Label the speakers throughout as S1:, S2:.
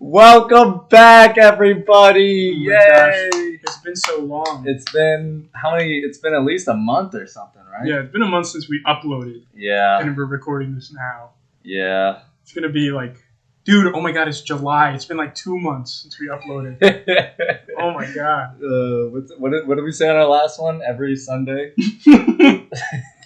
S1: Welcome back, everybody!
S2: Oh
S1: Yay!
S2: Gosh. It's been so long.
S1: It's been It's been at least a month or something, right?
S2: Yeah, it's been a month since we uploaded.
S1: Yeah.
S2: And we're recording this now.
S1: Yeah.
S2: It's gonna be like, dude, oh my god, it's July. It's been like 2 months since we uploaded. Oh my god.
S1: What did we say on our last one? Every Sunday?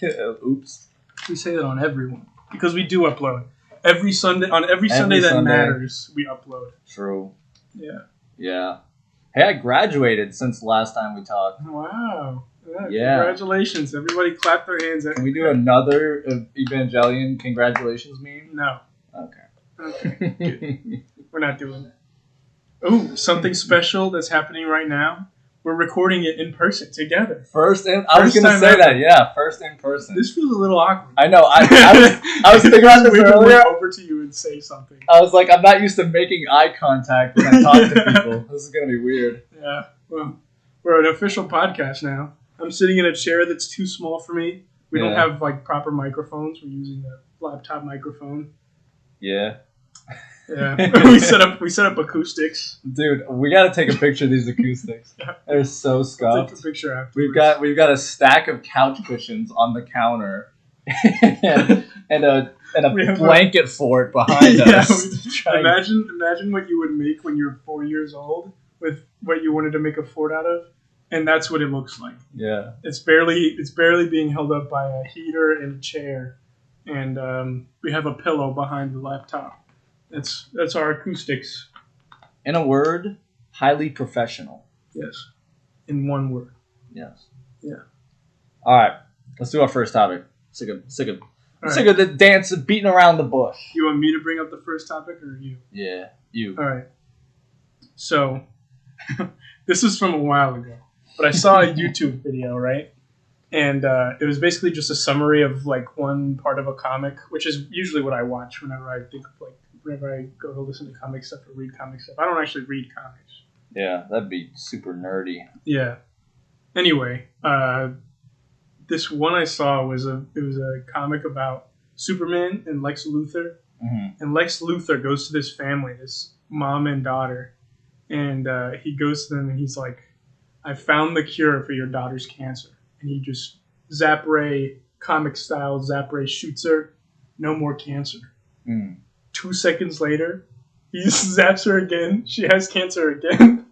S1: Oops.
S2: We say that on everyone because we do upload every Sunday. On every Sunday that matters, we upload.
S1: True.
S2: Yeah.
S1: Yeah. Hey, I graduated since the last time we talked.
S2: Wow.
S1: Yeah.
S2: Congratulations! Everybody, clap their hands.
S1: Can we do another Evangelion congratulations meme?
S2: No.
S1: Okay.
S2: Good. We're not doing that. Oh, something special that's happening right now. We're recording it in person together.
S1: I was going to say that, yeah. First in person.
S2: This feels a little awkward.
S1: I know. I was thinking about this earlier.
S2: Over to you and say something.
S1: I was like, I'm not used to making eye contact when I talk to people. This is going to be weird.
S2: Yeah. Well, we're an official podcast now. I'm sitting in a chair that's too small for me. We don't have like proper microphones. We're using a laptop microphone.
S1: Yeah.
S2: Yeah. we set up acoustics.
S1: Dude, we got to take a picture of these acoustics. They're so scuffed.
S2: Take a picture afterwards.
S1: We've got a stack of couch cushions on the counter and a blanket fort behind us.
S2: Imagine what you would make when you're 4 years old with what you wanted to make a fort out of, and that's what it looks like.
S1: Yeah.
S2: It's barely being held up by a heater and a chair, and we have a pillow behind the laptop. That's our acoustics.
S1: In a word, highly professional.
S2: Yes. In one word.
S1: Yes.
S2: Yeah.
S1: All right. Let's do our first topic. Sick of the dance of beating around the bush.
S2: You want me to bring up the first topic or you?
S1: Yeah, you.
S2: All right. So, this is from a while ago, but I saw a YouTube video, right? And it was basically just a summary of like one part of a comic, which is usually what I watch whenever I go to listen to comic stuff or read comic stuff. I don't actually read comics.
S1: Yeah, that'd be super nerdy.
S2: Yeah. Anyway, this one I saw was a comic about Superman and Lex Luthor.
S1: Mm-hmm.
S2: And Lex Luthor goes to this family, this mom and daughter, and he goes to them and he's like, I found the cure for your daughter's cancer. And he just comic style shoots her, no more cancer. 2 seconds later, he zaps her again. She has cancer again.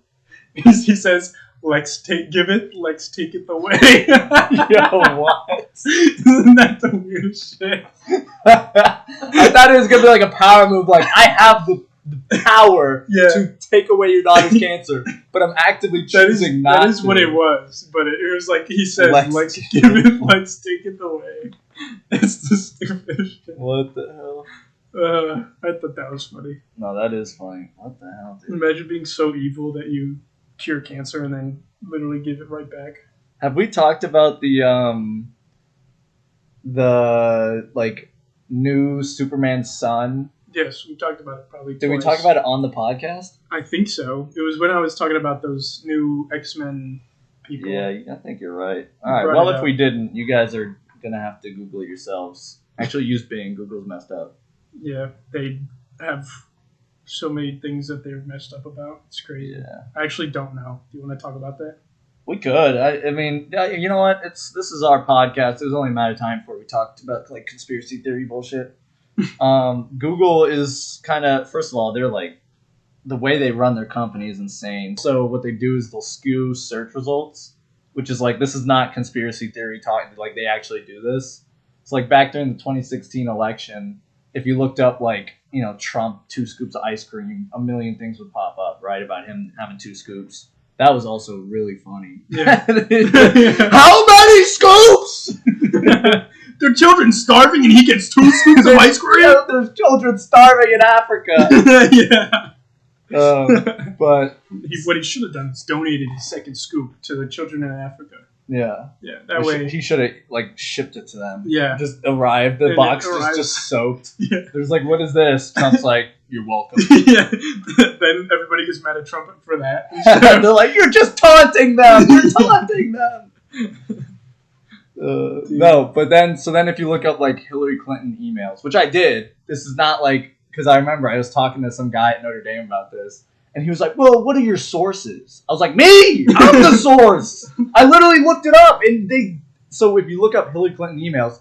S2: He says, Lex, take it away.
S1: Yo, what?
S2: Isn't that the weirdest shit?
S1: I thought it was going to be like a power move, like, I have the power to take away your daughter's cancer, but I'm actively choosing not to.
S2: That is what it was, but it was like, he says, Lex, take it away. It's the stupidest shit.
S1: What the hell?
S2: I thought that was funny.
S1: No, that is funny. What the hell, dude?
S2: Imagine being so evil that you cure cancer and then literally give it right back.
S1: Have we talked about the like new Superman son?
S2: Yes, we talked about it probably.
S1: Did we talk about it on the podcast?
S2: I think so. It was when I was talking about those new X-Men people.
S1: Yeah, I think you're right. All right. Well, if we didn't, you guys are gonna have to Google it yourselves. Actually, use Bing. Google's messed up.
S2: Yeah, they have so many things that they're messed up about. It's crazy.
S1: Yeah.
S2: I actually don't know. Do you want to talk about that?
S1: We could. I mean, you know what? This is our podcast. It was only a matter of time before we talked about like conspiracy theory bullshit. Google is kind of, first of all, they're like, the way they run their company is insane. So what they do is they'll skew search results, which is like, this is not conspiracy theory talk. Like they actually do this. It's like back during the 2016 election, if you looked up like, you know, Trump 2 scoops of ice cream, a million things would pop up, right, about him having 2 scoops. That was also really funny. Yeah. How many scoops?
S2: There are children starving and he gets 2 scoops of ice cream?
S1: There's children starving in Africa.
S2: Yeah.
S1: But
S2: what he should have done is donated his second scoop to the children in Africa.
S1: Yeah.
S2: Yeah, that way.
S1: He should have, like, shipped it to them.
S2: Yeah.
S1: Just arrived. The box is just soaked.
S2: Yeah.
S1: There's like, what is this? Trump's like, you're welcome.
S2: Yeah. Then everybody gets mad at Trump for that.
S1: They're like, you're just taunting them. You're taunting them. No, but then if you look up, like, Hillary Clinton emails, which I did, this is not, like, because I remember I was talking to some guy at Notre Dame about this, and he was like, "Well, what are your sources?" I was like, "Me, I'm the source. I literally looked it up, and they." So if you look up Hillary Clinton emails,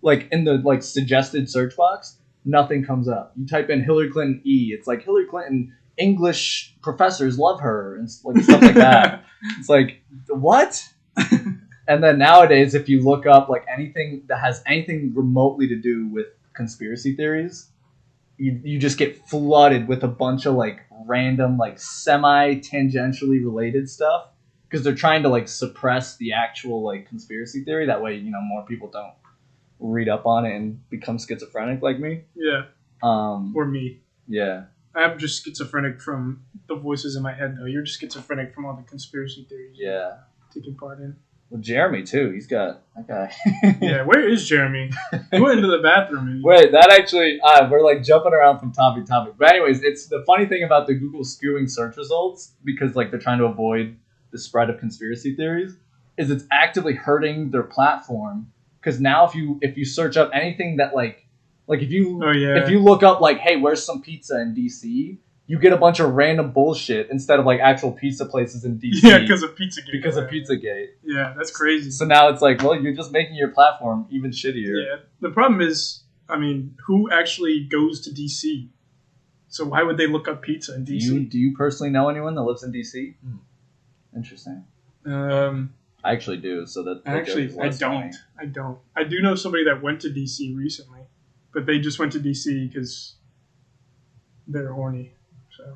S1: like in the like suggested search box, nothing comes up. You type in Hillary Clinton it's like Hillary Clinton English professors love her and like stuff like that. It's like what? And then nowadays, if you look up like anything that has anything remotely to do with conspiracy theories, you just get flooded with a bunch of like random like semi-tangentially related stuff because they're trying to like suppress the actual like conspiracy theory. That way, more people don't read up on it and become schizophrenic like me.
S2: Yeah. Or me.
S1: Yeah.
S2: I'm just schizophrenic from the voices in my head, though. You're just schizophrenic from all the conspiracy theories.
S1: Yeah.
S2: Taking part in.
S1: Well, Jeremy too. He's got that guy.
S2: Yeah, where is Jeremy? He went into the bathroom.
S1: Wait, that actually, we're like jumping around from topic to topic. But anyways, it's the funny thing about the Google skewing search results, because like they're trying to avoid the spread of conspiracy theories, is it's actively hurting their platform. Because now if you search up anything that like if you if you look up like, hey, where's some pizza in DC? You get a bunch of random bullshit instead of like actual pizza places in DC.
S2: Yeah, because of Pizzagate.
S1: Because of Pizzagate.
S2: Yeah, that's crazy.
S1: So now it's like, well, you're just making your platform even shittier.
S2: Yeah, the problem is, I mean, who actually goes to DC? So why would they look up pizza in DC?
S1: Do you personally know anyone that lives in DC? Interesting. I actually do. So that
S2: actually, I don't. I do know somebody that went to DC recently, but they just went to DC because they're horny. So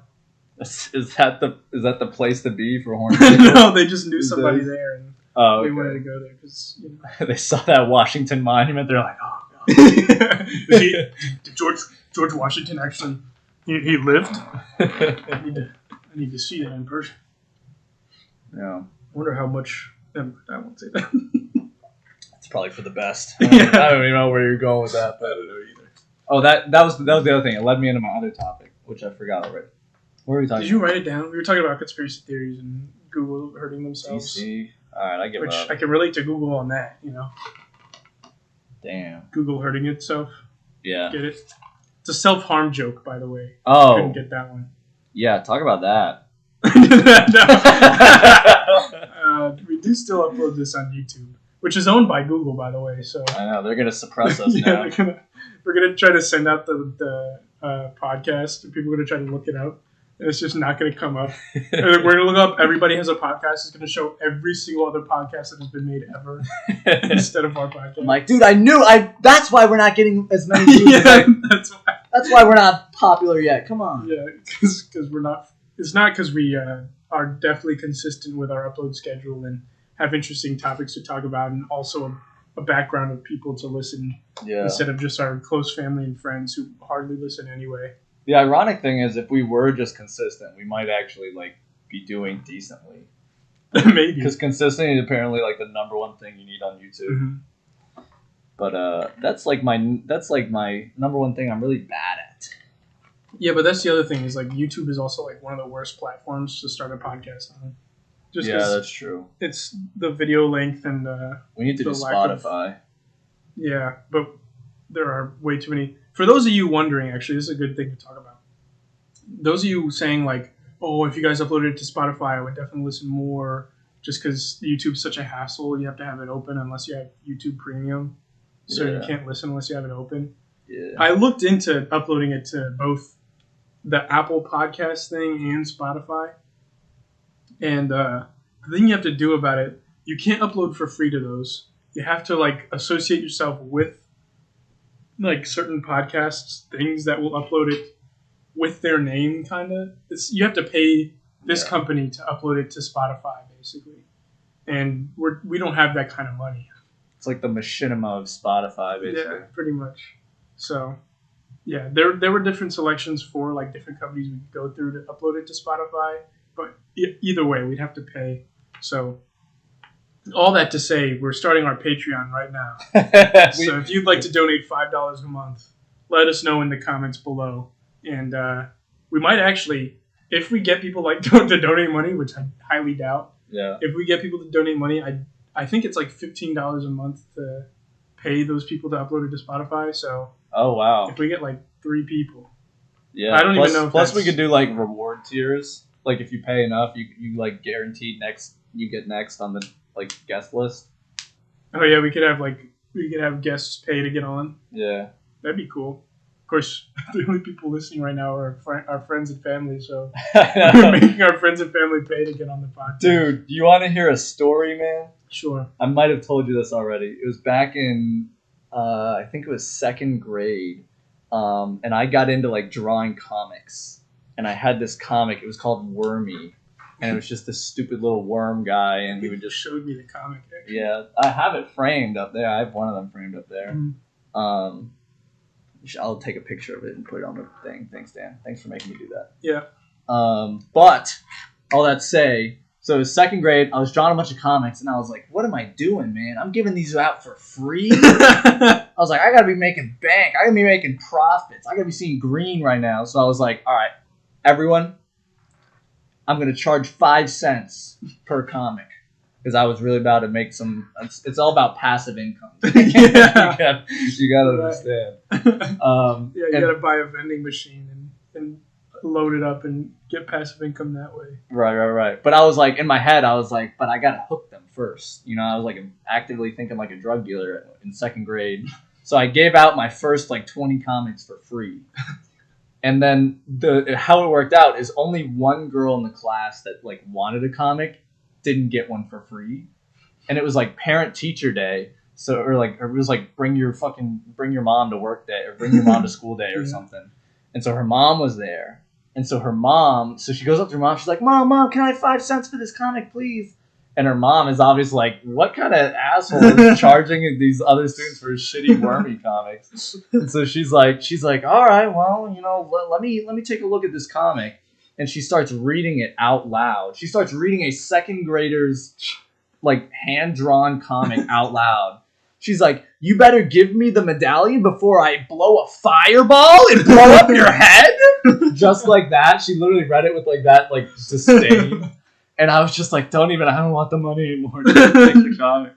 S1: is that the place to be for horny?
S2: No, they just knew somebody there, and they wanted to go there because
S1: they saw that Washington Monument. They're like, oh god.
S2: Did George Washington actually? He lived. I need to see that in person.
S1: Yeah.
S2: I wonder how much. I won't say that.
S1: It's probably for the best. I don't even know where you're going with that. But I don't know either. Oh, that was the other thing. It led me into my other topic, which I forgot already. What were we talking about?
S2: Did you write it down? We were talking about conspiracy theories and Google hurting themselves.
S1: DC. All right, I give up.
S2: I can relate to Google on that,
S1: Damn.
S2: Google hurting itself.
S1: Yeah.
S2: Get it? It's a self-harm joke, by the way.
S1: Oh.
S2: Couldn't get that one.
S1: Yeah, talk about that.
S2: We do still upload this on YouTube, which is owned by Google, by the way. So
S1: I know they're gonna suppress us now.
S2: We're gonna try to send out the podcast, and people are gonna try to look it up, and it's just not gonna come up. We're gonna look up Everybody Has a Podcast. It's gonna show every single other podcast that has been made ever instead of our podcast.
S1: I'm like, dude, I knew. That's why we're not getting as many views. That's why we're not popular yet. Come on.
S2: Yeah, because we're not. It's not because we are definitely consistent with our upload schedule and have interesting topics to talk about, and also a background of people to listen instead of just our close family and friends who hardly listen anyway.
S1: The ironic thing is, if we were just consistent, we might actually like be doing decently.
S2: Maybe,
S1: because consistency is apparently like the number one thing you need on YouTube. Mm-hmm. But that's like my number one thing I'm really bad at.
S2: Yeah, but that's the other thing is like YouTube is also like one of the worst platforms to start a podcast on. Just
S1: that's true.
S2: It's the video length and
S1: we need to do Spotify.
S2: Yeah, but there are way too many. For those of you wondering, actually, this is a good thing to talk about. Those of you saying like, "Oh, if you guys uploaded it to Spotify, I would definitely listen more." Just because YouTube's such a hassle, you have to have it open unless you have YouTube Premium, so you can't listen unless you have it open. Yeah. I looked into uploading it to both the Apple Podcast thing and Spotify. And the thing you have to do about it, you can't upload for free to those. You have to like associate yourself with like certain podcasts, things that will upload it with their name, kind of. You have to pay this company to upload it to Spotify, basically. And we don't have that kind of money.
S1: It's like the machinima of Spotify, basically.
S2: Yeah, pretty much. So, yeah, there were different selections for like different companies we could go through to upload it to Spotify. But either way, we'd have to pay. So, all that to say, we're starting our Patreon right now. So if you'd like to donate $5 a month, let us know in the comments below. And we might actually, if we get people like to donate money, which I highly doubt.
S1: Yeah.
S2: If we get people to donate money, I think it's like $15 a month to pay those people to upload it to Spotify. So.
S1: Oh wow.
S2: If we get like 3 people,
S1: Yeah.
S2: I don't even know if
S1: Plus, we
S2: that's-
S1: could do like reward tiers. Like if you pay enough, you like guaranteed you get next on the like guest list.
S2: Oh yeah, we could have guests pay to get on.
S1: Yeah.
S2: That'd be cool. Of course, the only people listening right now are our friends and family, so
S1: I
S2: we're
S1: know.
S2: making our friends and family pay to get on the podcast.
S1: Dude, you want to hear a story, man?
S2: Sure.
S1: I might have told you this already. It was back in, I think it was second grade, and I got into like drawing comics, and I had this comic. It was called Wormy, and it was just this stupid little worm guy, and he would just
S2: showed me the comic. Actually.
S1: Yeah, I have it framed up there. I have one of them framed up there.
S2: Mm-hmm.
S1: I'll take a picture of it and put it on the thing. Thanks, Dan. Thanks for making me do that.
S2: Yeah.
S1: But all that to say, so it was second grade. I was drawing a bunch of comics, and I was like, "What am I doing, man? I'm giving these out for free." I was like, "I gotta be making bank. I gotta be making profits. I gotta be seeing green right now." So I was like, "All right, everyone, I'm gonna charge 5 cents per comic." Because I was really about to make some. It's all about passive income.
S2: Yeah.
S1: you gotta understand.
S2: Yeah, you gotta buy a vending machine and load it up and get passive income that way.
S1: Right. But I was like, in my head, I was like, but I gotta hook them first. You know, I was like actively thinking like a drug dealer in second grade. So I gave out my first like 20 comics for free. And then how it worked out is only one girl in the class that like wanted a comic didn't get one for free, and it was like parent teacher day, or it was like bring your mom to work day or bring your mom to school day or something, and so her mom was there, and so she goes up to her mom, she's like, mom, can I have 5 cents for this comic, please? And her mom is obviously like, what kind of asshole is charging these other students for shitty wormy comics? And so she's like, all right, well, you know, let me take a look at this comic. And she starts reading it out loud. She starts reading a second grader's like hand-drawn comic out loud. She's like, you better give me the medallion before I blow a fireball and blow up your head. Just like that. She literally read it with like that like disdain. And I was just like, I don't want the money anymore. Just take the comic,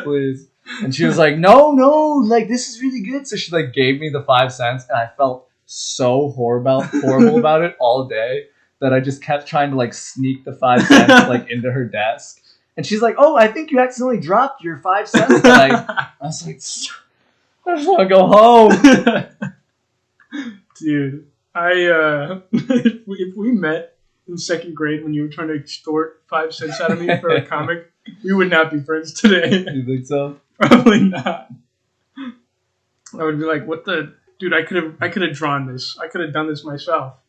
S1: please. And she was like, no, like this is really good. So she like gave me the 5 cents, and I felt so horrible about it all day. That I just kept trying to like sneak the 5 cents like into her desk, and she's like, "Oh, I think you accidentally dropped your 5 cents." I was like, "I just want to go home."
S2: Dude, if we met in second grade when you were trying to extort 5 cents out of me for a comic, we would not be friends today.
S1: You think so?
S2: Probably not. I would be like, "What the dude? I could have drawn this. I could have done this myself."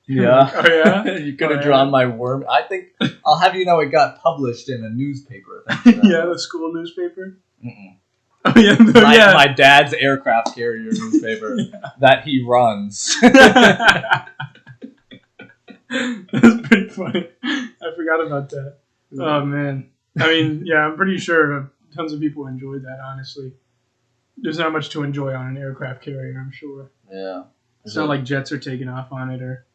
S1: Yeah.
S2: Oh yeah.
S1: You could have drawn my worm. I think I'll have you know it got published in a newspaper.
S2: Yeah, the school newspaper.
S1: Mm-mm.
S2: Oh yeah.
S1: My dad's aircraft carrier newspaper that he runs.
S2: That's pretty funny. I forgot about that. Oh man. I mean, yeah, I'm pretty sure tons of people enjoyed that. Honestly, there's not much to enjoy on an aircraft carrier. I'm sure.
S1: Yeah.
S2: It's not like jets are taking off on it or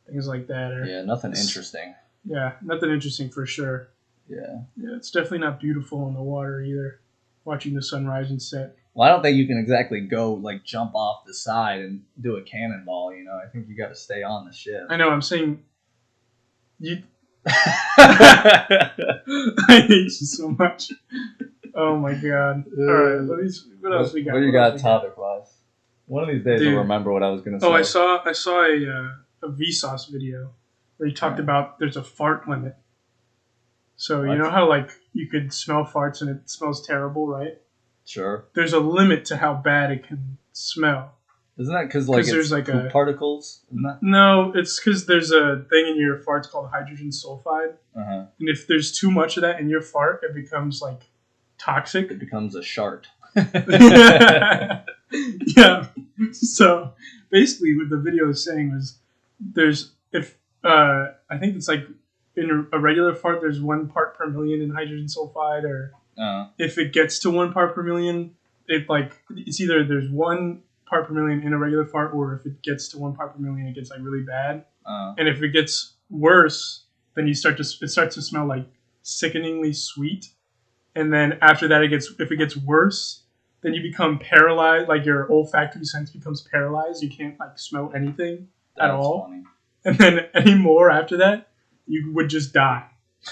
S2: things like that. Or,
S1: yeah, nothing interesting.
S2: Yeah, nothing interesting for sure.
S1: Yeah.
S2: Yeah, it's definitely not beautiful in the water either. Watching the sunrise and set.
S1: Well, I don't think you can exactly go like jump off the side and do a cannonball. You know, I think you got to stay on the ship.
S2: I know. I'm saying you. I hate you so much. Oh my god! All right, what else we got?
S1: What do you got topic wise? One of these days I'll remember what I was gonna say.
S2: Oh, I saw a Vsauce video where he talked about there's a fart limit. So you know how like you could smell farts and it smells terrible, right?
S1: Sure.
S2: There's a limit to how bad it can smell.
S1: Isn't that because like
S2: there's
S1: like poop particles? Isn't that?
S2: No, it's because there's a thing in your farts called hydrogen sulfide,
S1: and
S2: if there's too much of that in your fart, it becomes like toxic.
S1: It becomes a shart.
S2: Yeah. So basically, what the video is saying was, I think it's like in a regular fart, there's 1 part per million in hydrogen sulfide, or if it gets to 1 part per million, it's either there's 1 part per million in a regular fart, or if it gets to 1 part per million, it gets like really bad. And if it gets worse, then it starts to smell like sickeningly sweet. And then after that, if it gets worse, then you become paralyzed, like your olfactory sense becomes paralyzed. You can't like smell anything. at all.
S1: Funny.
S2: And then any more after that, you would just die.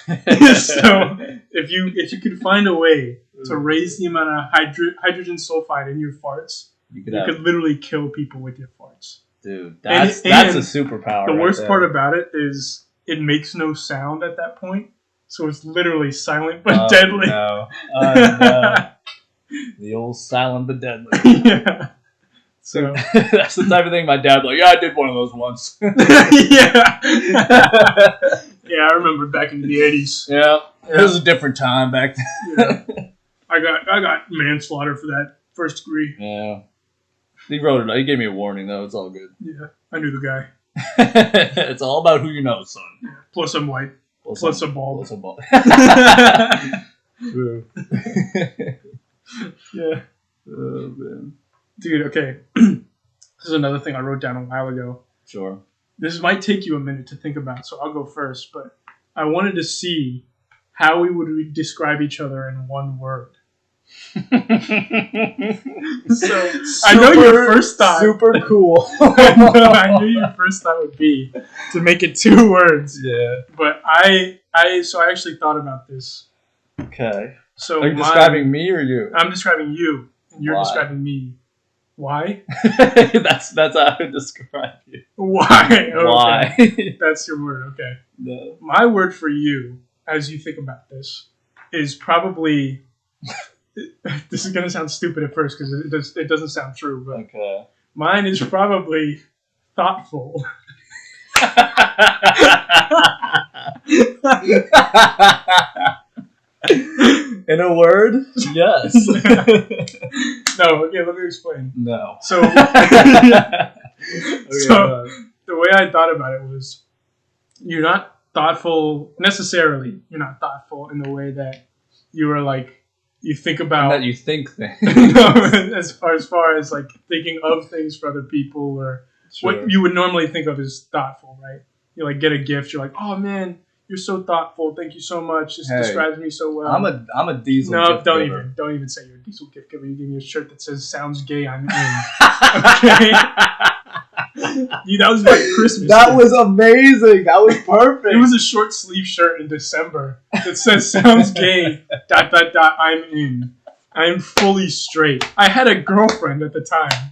S2: So if you could find a way to raise the amount of hydrogen sulfide in your farts, you could literally kill people with your farts.
S1: Dude, that's a superpower.
S2: The worst part about it is it makes no sound at that point, so it's literally silent but deadly.
S1: No. No. The old silent but deadly.
S2: Yeah. So
S1: that's the type of thing my dad like. Yeah, I did one of those once.
S2: Yeah. Yeah, I remember back in the 80s.
S1: Yeah, it was a different time back then.
S2: Yeah. I got manslaughter for that, first degree.
S1: Yeah. He wrote it. He gave me a warning though. It's all good.
S2: Yeah, I knew the guy.
S1: It's all about who you know, son.
S2: Yeah. Plus I'm white. Plus I'm bald.
S1: Plus I'm bald.
S2: True. Yeah.
S1: Oh man.
S2: Dude, okay. This is another thing I wrote down a while ago.
S1: Sure.
S2: This might take you a minute to think about, so I'll go first. But I wanted to see how we would describe each other in one word. So I know your first thought.
S1: Super cool.
S2: I knew your first thought would be to make it 2 words.
S1: Yeah.
S2: But I actually thought about this.
S1: Okay.
S2: So
S1: are you describing me or you?
S2: I'm describing you, and you're describing me. Why?
S1: that's how I would describe you.
S2: Why? Okay.
S1: Why?
S2: That's your word. Okay.
S1: No.
S2: My word for you, as you think about this, is probably. This is gonna sound stupid at first because it doesn't sound true, but
S1: okay.
S2: Mine is probably thoughtful.
S1: In a word, yes.
S2: No, okay, let me explain.
S1: No.
S2: So,
S1: okay,
S2: so the way I thought about it was, you're not thoughtful necessarily. You're not thoughtful in the way that you are like you think about
S1: that you think things.
S2: No, as far as like thinking of things for other people or
S1: Sure.
S2: what you would normally think of as thoughtful, right? You like get a gift, you're like, oh man, you're so thoughtful. Thank you so much. This describes me so well.
S1: I'm a diesel.
S2: No,
S1: gift
S2: don't
S1: giver.
S2: don't even say you're a diesel gift giver. You give me a shirt that says "Sounds gay, I'm in." Okay. Dude, that was my Christmas.
S1: That was amazing. That was perfect.
S2: It was a short sleeve shirt in December that says "Sounds gay." ... I'm in. I'm fully straight. I had a girlfriend at the time.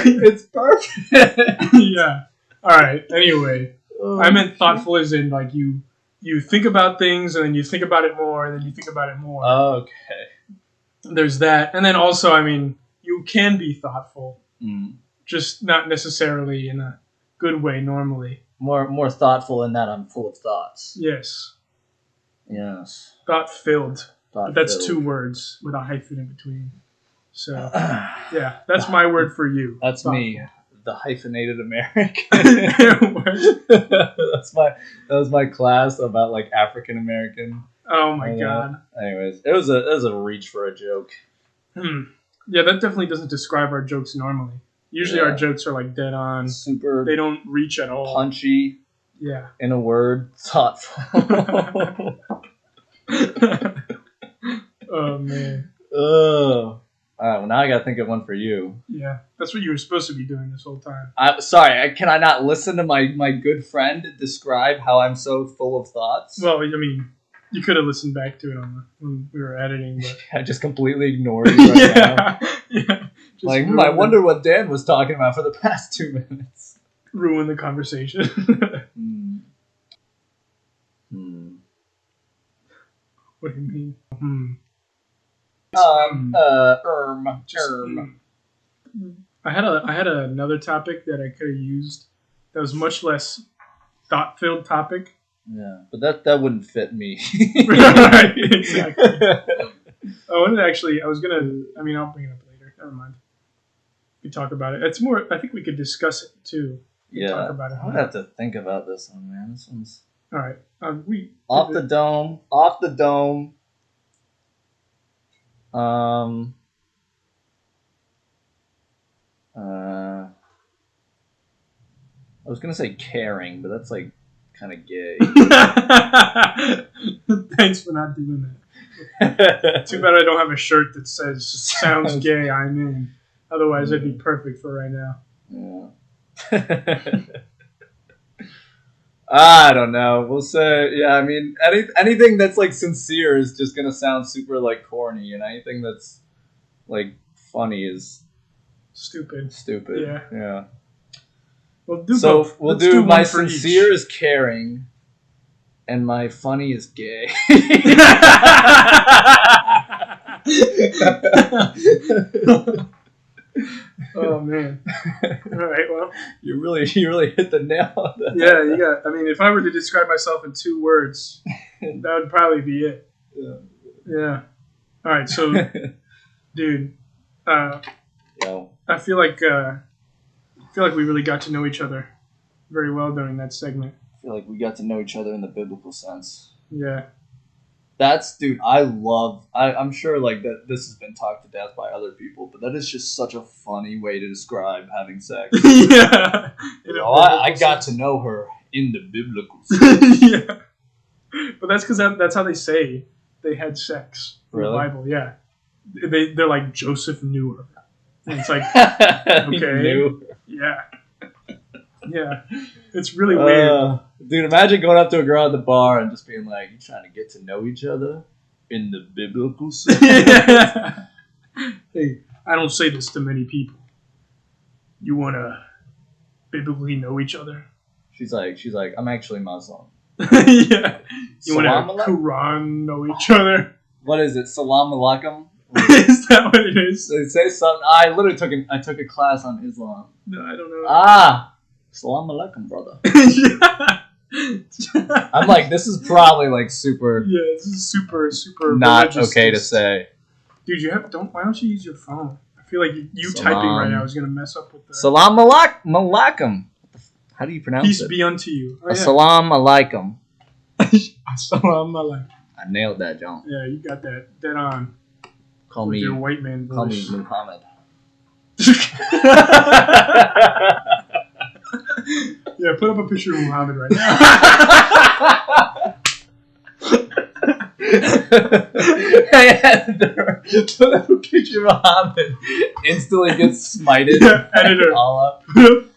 S1: It's perfect.
S2: Yeah. All right. Anyway, I meant thoughtful as in like you think about things and then you think about it more and then you think about it more.
S1: Okay.
S2: There's that, and then also, I mean, you can be thoughtful, just not necessarily in a good way normally.
S1: More thoughtful in that I'm full of thoughts.
S2: Yes.
S1: Yes.
S2: Thought-filled. But that's
S1: Thought-filled.
S2: 2 words with a hyphen in between. So, yeah, that's my word for you.
S1: That's thoughtful. Me, the hyphenated American. That was my class about like African American.
S2: Oh my god.
S1: Anyways, it was a reach for a joke.
S2: Yeah, that definitely doesn't describe our jokes normally. Usually our jokes are like dead on.
S1: Super.
S2: They don't reach at all.
S1: Punchy.
S2: Yeah.
S1: In a word, thoughtful.
S2: Oh man.
S1: All right, well now I gotta think of one for you.
S2: Yeah, that's what you were supposed to be doing this whole time.
S1: Can I not listen to my good friend describe how I'm so full of thoughts?
S2: Well, I mean, you could have listened back to it when we were editing, but
S1: I just completely ignored it right now.
S2: Yeah.
S1: Like, I wonder what Dan was talking about for the past 2 minutes.
S2: Ruin the conversation. What do you mean? I had another topic that I could have used that was much less thought-filled topic.
S1: Yeah, but that wouldn't fit me.
S2: Right, exactly. I'll bring it up later. Never mind. We talk about it. It's more. I think we could discuss it too. Talk about it.
S1: I would have to think about this one, man. This one's
S2: all right.
S1: Off the dome. I was gonna say caring, but that's like kind of gay.
S2: Thanks for not doing that. Too bad I don't have a shirt that says "Sounds gay, I'm in." Otherwise, I'd be perfect for right now.
S1: Yeah. I don't know. We'll say, yeah. I mean, anything that's like sincere is just gonna sound super like corny, and anything that's like funny is
S2: Stupid.
S1: Yeah.
S2: We'll do
S1: my
S2: one for
S1: sincere
S2: each.
S1: is caring, and my funny is gay.
S2: Oh man! All right, well,
S1: you really hit the nail on that.
S2: Yeah, you got. I mean, if I were to describe myself in 2 words, that would probably be it. Yeah. All right, so, dude,
S1: Yo.
S2: I feel like we really got to know each other very well during that segment.
S1: I feel like we got to know each other in the biblical sense.
S2: Yeah.
S1: Dude, I'm sure like that this has been talked to death by other people, but that is just such a funny way to describe having sex.
S2: Yeah.
S1: I got to know her in the biblical sense.
S2: Yeah. But that's because that's how they say they had sex in the Bible. Yeah. They're like, Joseph knew her. And it's like, okay. Yeah. Yeah. It's really weird.
S1: Dude, imagine going up to a girl at the bar and just being like, you trying to get to know each other in the biblical sense?
S2: Yeah. Hey, I don't say this to many people. You want to biblically know each other?
S1: She's like, I'm actually Muslim.
S2: Yeah. You want to Quran know each other?
S1: What is it? Salam alaikum?
S2: Is that what it is?
S1: They say something. I literally took a class on Islam.
S2: No, I don't know.
S1: Salam alaikum, brother. I'm like, this is probably like super.
S2: Yeah, this is super
S1: not okay to say.
S2: Dude, why don't you use your phone? I feel like you typing right now is gonna mess up with the.
S1: Salam alaikum. How do you pronounce it?
S2: Peace be unto you.
S1: Oh, yeah. Salam alaikum.
S2: Salam alaikum.
S1: I nailed that, John.
S2: Yeah, you got that dead on.
S1: Call me
S2: your white man voice.
S1: Call me Muhammad.
S2: Yeah, put up a picture of Muhammad right now.
S1: Put up a picture of Muhammad. Instantly gets smited.
S2: Yeah, editor.
S1: All up.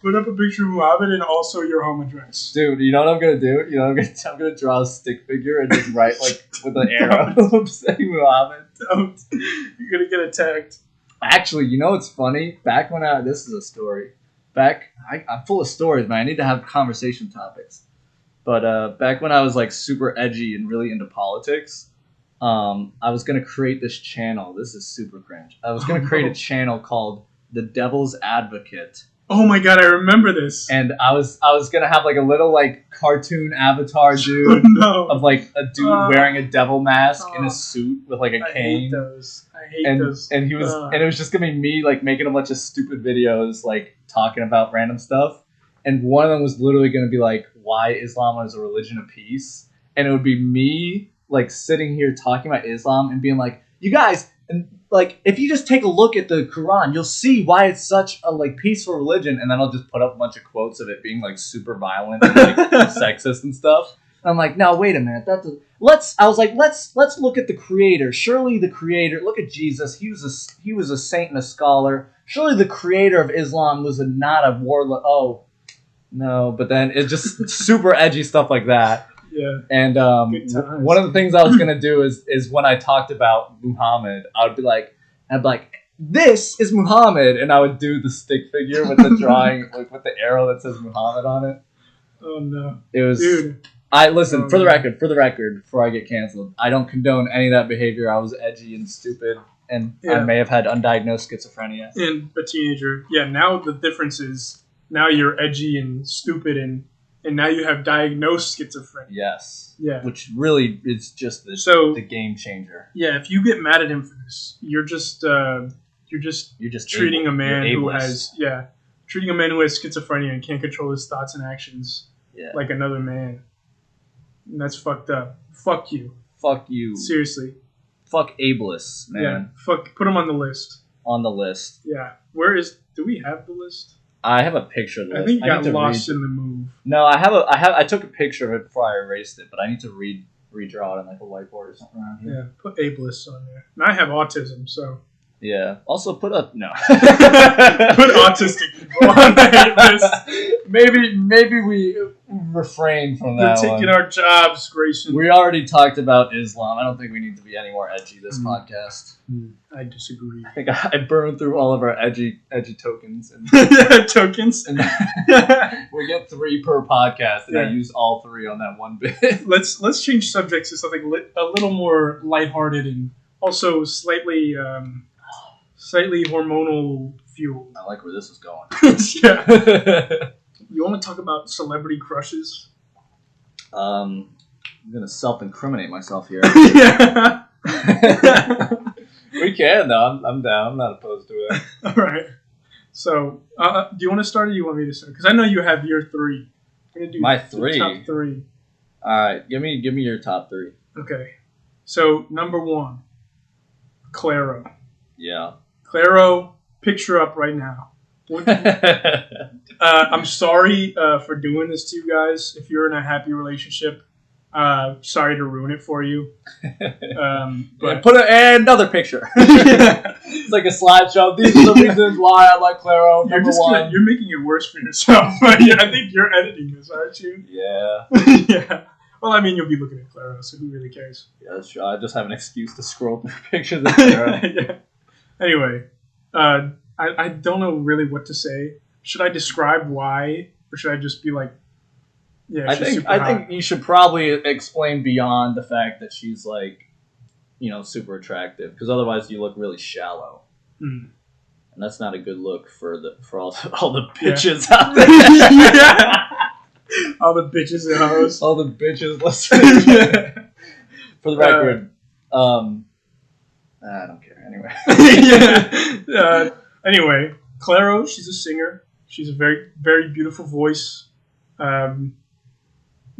S2: Put up a picture of Muhammad and also your home address.
S1: Dude, you know what I'm gonna do? I'm gonna draw a stick figure and just write like with an arrow saying Muhammad.
S2: Don't. You're gonna get attacked.
S1: Actually, you know what's funny? Back when this is a story. I'm full of stories, man. I need to have conversation topics. But back when I was like super edgy and really into politics, I was gonna create this channel. This is super cringe. I was gonna create a channel called The Devil's Advocate.
S2: Oh my god, I remember this.
S1: And I was gonna have like a little like cartoon avatar dude of like a dude wearing a devil mask in a suit with like a cane.
S2: I hate those.
S1: And it was just gonna be me like making a bunch of stupid videos like talking about random stuff. And one of them was literally gonna be like why Islam is a religion of peace. And it would be me like sitting here talking about Islam and being like, you guys, and like if you just take a look at the Quran, you'll see why it's such a like peaceful religion. And then I'll just put up a bunch of quotes of it being like super violent and like sexist and stuff. And I'm like, no, wait a minute. Let's look at the creator. Surely the creator, look at Jesus. He was a saint and a scholar. Surely the creator of Islam was not a warlord. Oh, no. But then it's just super edgy stuff like that.
S2: Yeah.
S1: And one of the things I was gonna do is when I talked about Muhammad, I'd be like, this is Muhammad, and I would do the stick figure with the drawing, like with the arrow that says Muhammad on it.
S2: Oh no!
S1: It was.
S2: Dude.
S1: For the record, before I get canceled, I don't condone any of that behavior. I was edgy and stupid, and I may have had undiagnosed schizophrenia.
S2: And a teenager. Yeah. Now the difference is now you're edgy and stupid and now you have diagnosed schizophrenia.
S1: Yes.
S2: Yeah.
S1: Which really is just the game changer.
S2: Yeah, if you get mad at him for this, you're just treating a man who has schizophrenia and can't control his thoughts and actions like another man. And that's fucked up. Fuck you.
S1: Fuck you.
S2: Seriously.
S1: Fuck ableists, man.
S2: Yeah. Fuck. Put him on the list.
S1: On the list.
S2: Yeah. Do we have the list?
S1: I have a picture of the list.
S2: I think you got lost in the move.
S1: No, I took a picture of it before I erased it, but I need to redraw it on like a whiteboard or something around here.
S2: Yeah, put ableists on there. And I have autism, so
S1: Yeah. Also, put no.
S2: Put autistic people on the hate list.
S1: Maybe we refrain from
S2: They're
S1: that
S2: taking
S1: one.
S2: our jobs, Grayson.
S1: We already talked about Islam. I don't think we need to be any more edgy this podcast.
S2: I disagree.
S1: I think I burned through all of our edgy tokens. And
S2: Tokens.
S1: And we get 3 per podcast, and I used all 3 on that one bit.
S2: Let's change subjects to something a little more lighthearted and also slightly hormonal fueled.
S1: I like where this is going.
S2: Yeah. You want to talk about celebrity crushes?
S1: I'm gonna self-incriminate myself here.
S2: Yeah.
S1: We can though. I'm down. I'm not opposed to it.
S2: All right. So, do you want to start or do you want me to start? Because I know you have your 3. I'm gonna do
S1: my 3.
S2: Top 3.
S1: All right. Give me your top 3.
S2: Okay. So number 1, Claro.
S1: Yeah.
S2: Claro, picture up right now. I'm sorry for doing this to you guys. If you're in a happy relationship, sorry to ruin it for you. But
S1: put another picture. It's like a slideshow. These are the reasons why I like Claro. Number 1.
S2: You're making it worse for yourself. I think you're editing this, aren't you?
S1: Yeah.
S2: Yeah. Well, I mean, you'll be looking at Claro, so who really cares?
S1: Yeah, that's true. I just have an excuse to scroll through pictures of Claro.
S2: Yeah. Anyway, I don't know really what to say. Should I describe why, or should I just be like, yeah,
S1: I think you should probably explain beyond the fact that she's like, super attractive, because otherwise you look really shallow, and that's not a good look for all the bitches out there.
S2: Yeah. All the bitches and hoes.
S1: All the bitches listening. For the record, I don't care anyway.
S2: Yeah. Anyway, Claro, she's a singer. She's a very, very beautiful voice.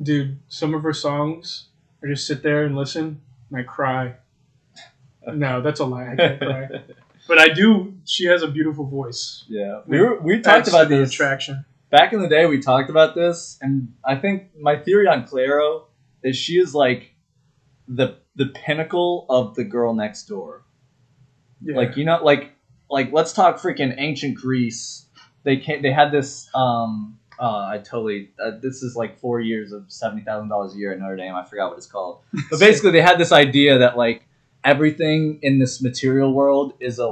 S2: Dude, some of her songs, I just sit there and listen, and I cry. No, that's a lie. I can't cry. But I do. She has a beautiful voice.
S1: Yeah. We talked about
S2: the
S1: this.
S2: attraction.
S1: Back in the day, we talked about this, and I think my theory on Claro is she is like the pinnacle of the girl next door.
S2: Yeah.
S1: Like, let's talk freaking ancient Greece. They had this. This is like 4 years of $70,000 a year at Notre Dame. I forgot what it's called. But basically, they had this idea that like everything in this material world is a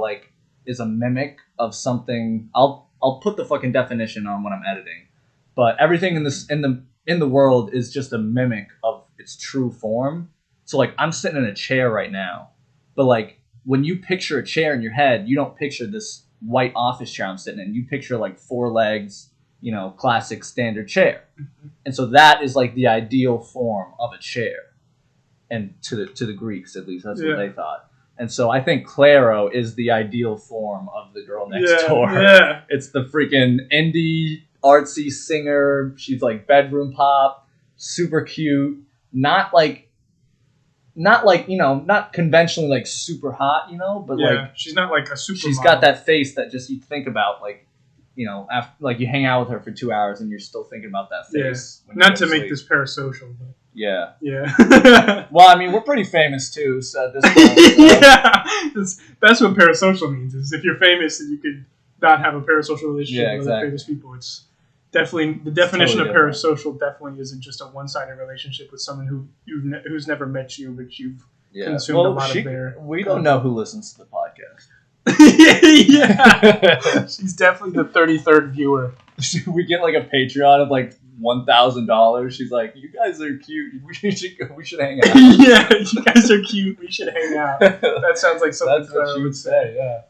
S1: mimic of something. I'll put the fucking definition on when I'm editing. But everything in the world is just a mimic of its true form. So like I'm sitting in a chair right now, but like when you picture a chair in your head, you don't picture this white office chair I'm sitting in. You picture like 4 legs, classic standard chair. And so that is like the ideal form of a chair. And to the Greeks, at least, that's what they thought. And so I think Claro is the ideal form of the girl next door.
S2: Yeah.
S1: It's the freaking indie artsy singer. She's like bedroom pop, super cute. Not conventionally like super hot, but like
S2: she's not like a super.
S1: She's got that face that just you think about after like you hang out with her for 2 hours and you're still thinking about that face.
S2: Yeah. Not to make this parasocial, but
S1: yeah.
S2: Well,
S1: I mean, we're pretty famous too, so at this point. So.
S2: Yeah, that's what parasocial means. Is if you're famous, then you could not have a parasocial relationship with other famous people. It's definitely the definition of parasocial. Definitely isn't just a one-sided relationship with someone who's never met you, but you've consumed a lot of their.
S1: We don't know who listens to the podcast.
S2: Yeah, she's definitely the 33rd viewer.
S1: We get like a Patreon of like $1,000. She's like, "You guys are cute. We should hang out."
S2: Yeah, you guys are cute. We should hang out. That sounds like something
S1: that's what she would say. Yeah.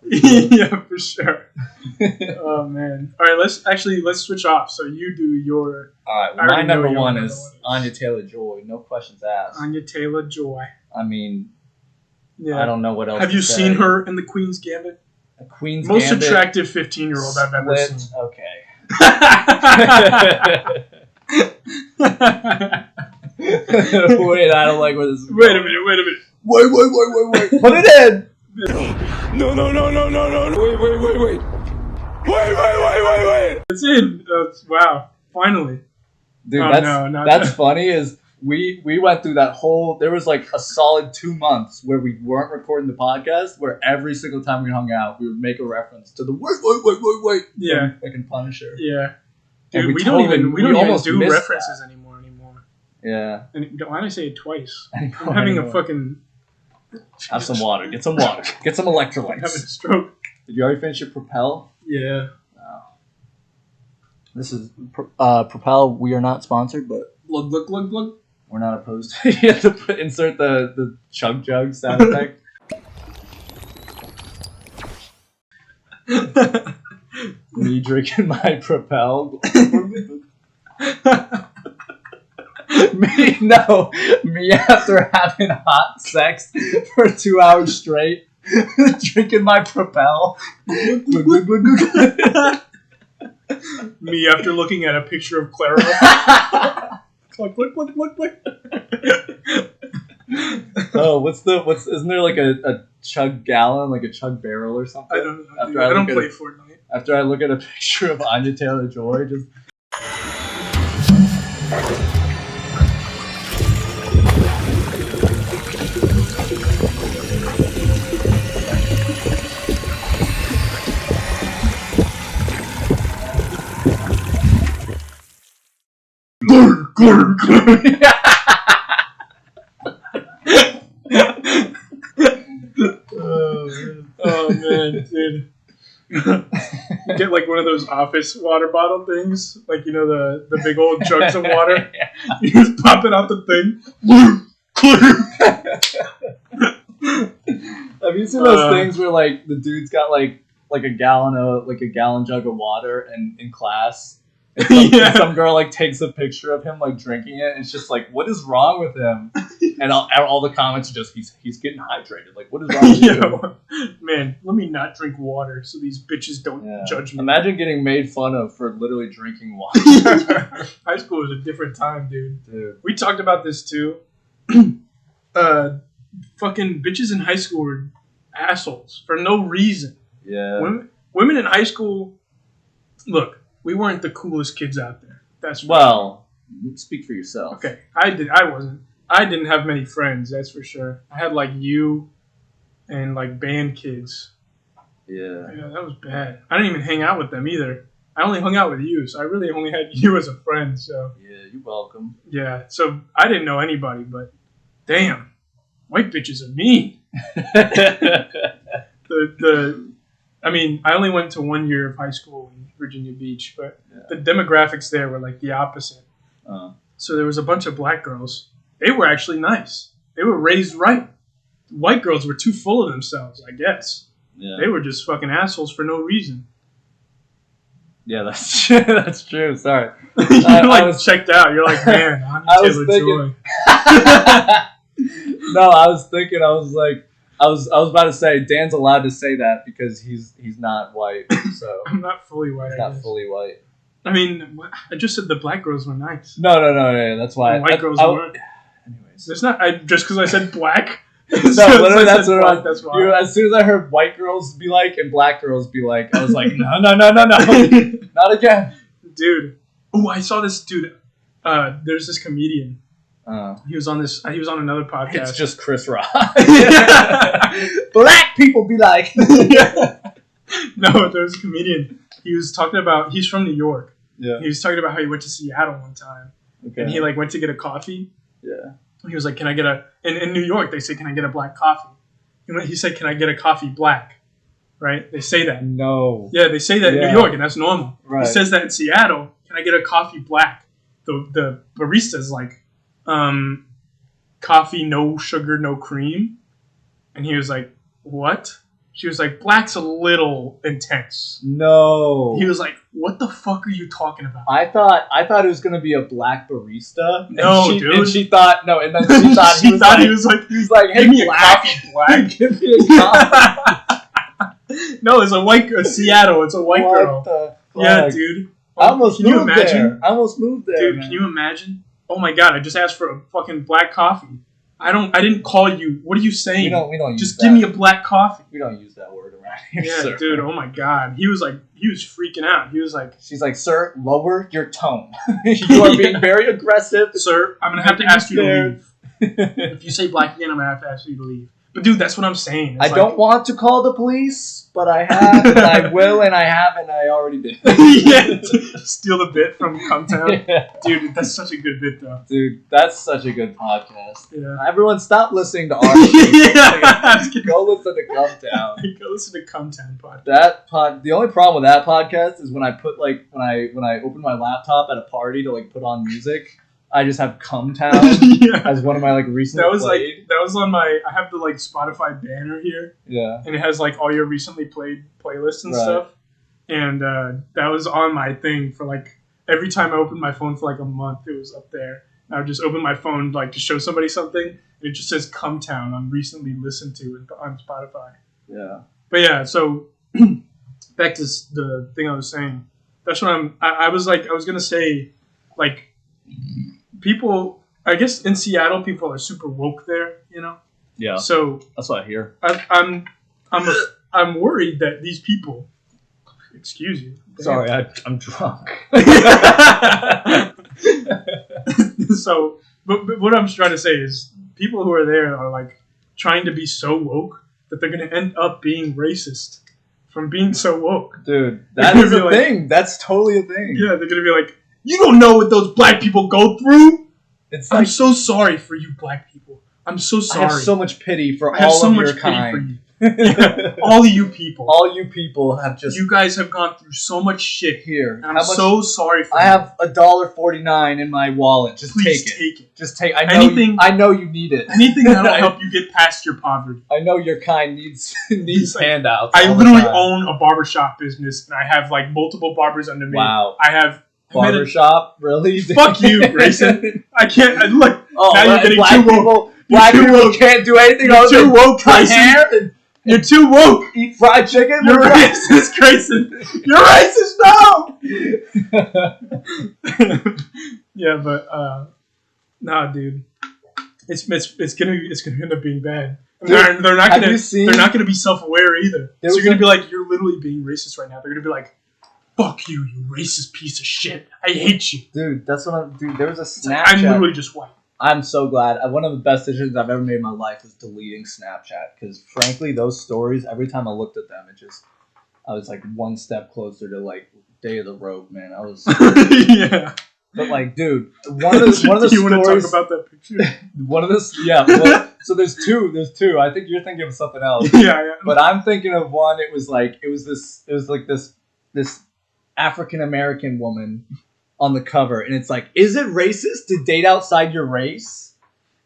S2: Yeah, for sure. Oh man. All right, let's switch off. So you do your.
S1: All right. Well, my number one is Anya Taylor-Joy. No questions asked.
S2: Anya Taylor-Joy.
S1: I mean, I don't know what else.
S2: Have you seen her in the Queen's Gambit?
S1: The Queen's
S2: Most
S1: Gambit.
S2: attractive 15-year-old I've ever seen.
S1: Okay. Wait, I don't like where this is going.
S2: Wait a minute.
S1: Wait. Put it in!
S3: No. Wait.
S2: It's in. Wow. Finally.
S1: Dude, that's funny is we went through that whole. There was like a solid 2 months where we weren't recording the podcast. Where every single time we hung out, we would make a reference to the wait.
S2: Yeah,
S1: fucking Punisher.
S2: Yeah, dude,
S1: And
S2: we don't even
S1: almost
S2: do
S1: missed
S2: references
S1: that.
S2: anymore.
S1: Yeah.
S2: And why did I say it twice?
S1: I'm
S2: I'm having a fucking.
S1: Have some water. Get some water. Get some electrolytes.
S2: Having a stroke.
S1: Did you already finish your Propel?
S2: Yeah.
S1: This is Propel. We are not sponsored, but
S2: Look.
S1: we're not opposed to it. You have to insert the chug jug sound effect. Me drinking my Propel. Me after having hot sex for 2 hours straight, drinking my Propel.
S2: Me after looking at a picture of Clara. Look.
S1: Oh, isn't there like a chug gallon, like a chug barrel or something?
S2: I don't know. I don't play Fortnite.
S1: After I look at a picture of Anya Taylor-Joy, just.
S2: Oh man, dude. Get like one of those office water bottle things, like the big old jugs of water. You just pop it out the thing.
S1: Have you seen those things where like the dude's got like a gallon jug of water and in class? And some girl like takes a picture of him like drinking it. And it's just like, what is wrong with him? And all the comments are just he's getting hydrated. Like, what is wrong with you?
S2: Man, let me not drink water so these bitches don't judge me.
S1: Imagine getting made fun of for literally drinking water.
S2: High school was a different time, dude.
S1: Dude.
S2: We talked about this too. Fucking bitches in high school were assholes for no reason.
S1: Yeah.
S2: Women in high school, look. We weren't the coolest kids out there. That's
S1: speak for yourself.
S2: Okay, I wasn't. I didn't have many friends. That's for sure. I had like you, and like band kids.
S1: Yeah,
S2: that was bad. I didn't even hang out with them either. I only hung out with you, so I really only had you as a friend. So
S1: yeah, you're welcome.
S2: Yeah, so I didn't know anybody, but damn, white bitches are mean. I mean, I only went to 1 year of high school in Virginia Beach, but the demographics there were like the opposite. So there was a bunch of black girls. They were actually nice. They were raised right. White girls were too full of themselves, I guess. Yeah. They were just fucking assholes for no reason.
S1: Yeah, that's true. That's true. Sorry.
S2: I was checked out. You're like, man,
S1: I was thinking. No, I was thinking. I was about to say Dan's allowed to say that because he's not white. So
S2: I'm not fully white.
S1: He's not fully white.
S2: I mean, I just said the black girls were nice.
S1: No. Yeah, that's why.
S2: White girls weren't.
S1: Anyways,
S2: it's not. Just because I said black.
S1: No, literally, that's what that's why. As soon as I heard white girls be like and black girls be like, I was like, no, not again,
S2: dude. Oh, I saw this dude. There's this comedian. He was on another podcast.
S1: It's just Chris Rock. Black people be like.
S2: No, there's a comedian. He was talking about. He's from New York.
S1: Yeah.
S2: He was talking about how he went to Seattle one time, and he like went to get a coffee.
S1: Yeah.
S2: He was like, "Can I get a?" In New York, they say, "Can I get a black coffee?" He said, "Can I get a coffee black?" Right? They say that.
S1: No.
S2: Yeah, they say that in New York, and that's normal.
S1: Right.
S2: He says that in Seattle. Can I get a coffee black? The barista's like, coffee, no sugar, no cream, and he was like, "What?" She was like, "Black's a little intense."
S1: No.
S2: He was like, "What the fuck are you talking about?"
S1: I thought it was gonna be a black barista.
S2: No, dude.
S1: And she thought no, and then she thought he was like, "Hey,
S2: give me
S1: black,
S2: a coffee, black.
S1: Give me a coffee."
S2: No, it's a Seattle. It's a white girl.
S1: The
S2: yeah, dude.
S1: I almost moved there. Dude,
S2: man. Can you imagine? Oh my god, I just asked for a fucking black coffee. I didn't call you. What are you saying?
S1: We don't use
S2: Just
S1: that.
S2: give me a black coffee.
S1: We don't use that word around here,
S2: Yeah,
S1: sir.
S2: dude. Oh my god. He was freaking out. He was like,
S1: She's like, sir, lower your tone. You are being very aggressive.
S2: sir, I'm gonna have to ask you to leave. If you say black again, I'm gonna have to ask you to leave. But dude, that's what I'm saying.
S1: I don't want to call the police, but I have, and I will, and I have, and I already did.
S2: Yeah, steal the bit from Cumtown.
S1: Yeah.
S2: Dude, that's such a good bit though.
S1: Dude, that's such a good podcast.
S2: Yeah.
S1: Everyone stop listening to our
S2: Yeah.
S1: Go listen to Cumtown.
S2: Go listen to Cumtown podcast.
S1: The only problem with that podcast is when I put when I open my laptop at a party to put on music, I just have Cumtown
S2: Yeah.
S1: as one of my recently
S2: That was
S1: played.
S2: that was on my. I have the Spotify banner here,
S1: Yeah.
S2: and it has all your recently played playlists and
S1: Right.
S2: stuff. And that was on my thing for every time I opened my phone for a month, it was up there. And I would just open my phone to show somebody something, and it just says Cumtown on recently listened to on Spotify.
S1: Yeah.
S2: But yeah, so back to the thing I was saying. That's what I was gonna say, people. I guess in Seattle, people are super woke there,
S1: Yeah.
S2: So
S1: That's what I hear.
S2: I'm worried that these people. Excuse you.
S1: Sorry, I'm drunk.
S2: So, but what I'm trying to say is, people who are there are trying to be so woke that they're going to end up being racist from being so woke.
S1: Dude, that is a thing. That's totally a thing.
S2: Yeah, they're going to be like, you don't know what those black people go through.
S1: I'm
S2: so sorry for you black people. I'm so sorry.
S1: I have so much pity for
S2: I have
S1: all
S2: so
S1: of
S2: much
S1: your
S2: pity
S1: kind.
S2: for you. Yeah, all of you people.
S1: All you people have just
S2: You guys have gone through so much shit.
S1: here.
S2: And I'm so sorry for
S1: I
S2: you.
S1: have $1.49 in my wallet. Just
S2: Please
S1: take it.
S2: take it.
S1: Just take. I know you need it.
S2: Anything that'll help you get past your poverty.
S1: I know your kind needs handouts.
S2: I
S1: all the
S2: literally
S1: time.
S2: own a barbershop business, and I have multiple barbers under me.
S1: Wow.
S2: I have
S1: Barbershop? Really?
S2: Fuck you, Grayson. I can't. Look.
S1: Oh,
S2: now you're getting
S1: black
S2: too
S1: people.
S2: woke.
S1: Black
S2: You're too
S1: people
S2: woke.
S1: can't do anything.
S2: You're too woke,
S1: cut
S2: Grayson.
S1: hair and
S2: You're too woke.
S1: eat fried chicken.
S2: You're racist, Grayson. You're racist now. Yeah, but nah, dude. It's gonna end up being bad.
S1: Dude,
S2: They're not
S1: have
S2: gonna
S1: you seen-
S2: they're not gonna be self-aware either.
S1: There
S2: So
S1: was
S2: you're gonna be you're literally being racist right now. They're gonna be like, fuck you, you racist piece of shit. I hate you.
S1: Dude, that's what I'm. Dude, there was a Snapchat.
S2: I'm literally just white.
S1: I'm so glad. One of the best decisions I've ever made in my life is deleting Snapchat. Because frankly, those stories, every time I looked at them, I was one step closer to Day of the Rogue, man. I was.
S2: Yeah.
S1: But dude, one of the
S2: Do you
S1: stories.
S2: want to talk about that picture?
S1: One of the yeah. Well, so there's two. I think you're thinking of something else.
S2: Yeah.
S1: But I'm thinking of one. It was this African American woman on the cover, and it's is it racist to date outside your race?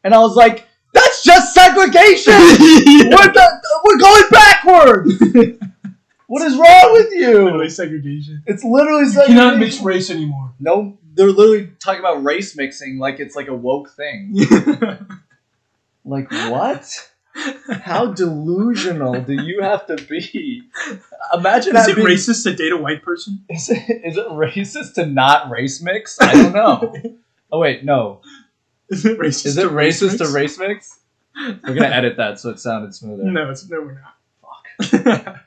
S1: And I was like, that's just segregation. We're going backwards. What is wrong with you?
S2: Literally segregation.
S1: It's literally
S2: You
S1: segregation.
S2: cannot mix race anymore.
S1: No, they're literally talking about race mixing like it's a woke thing. What? How delusional do you have to be? Imagine
S2: Is it racist to date a white person?
S1: Is it racist to not race mix? I don't know. Oh wait, no.
S2: Is it racist?
S1: Is it racist to race mix? We're gonna edit that so it sounded smoother.
S2: No, we're not. Fuck.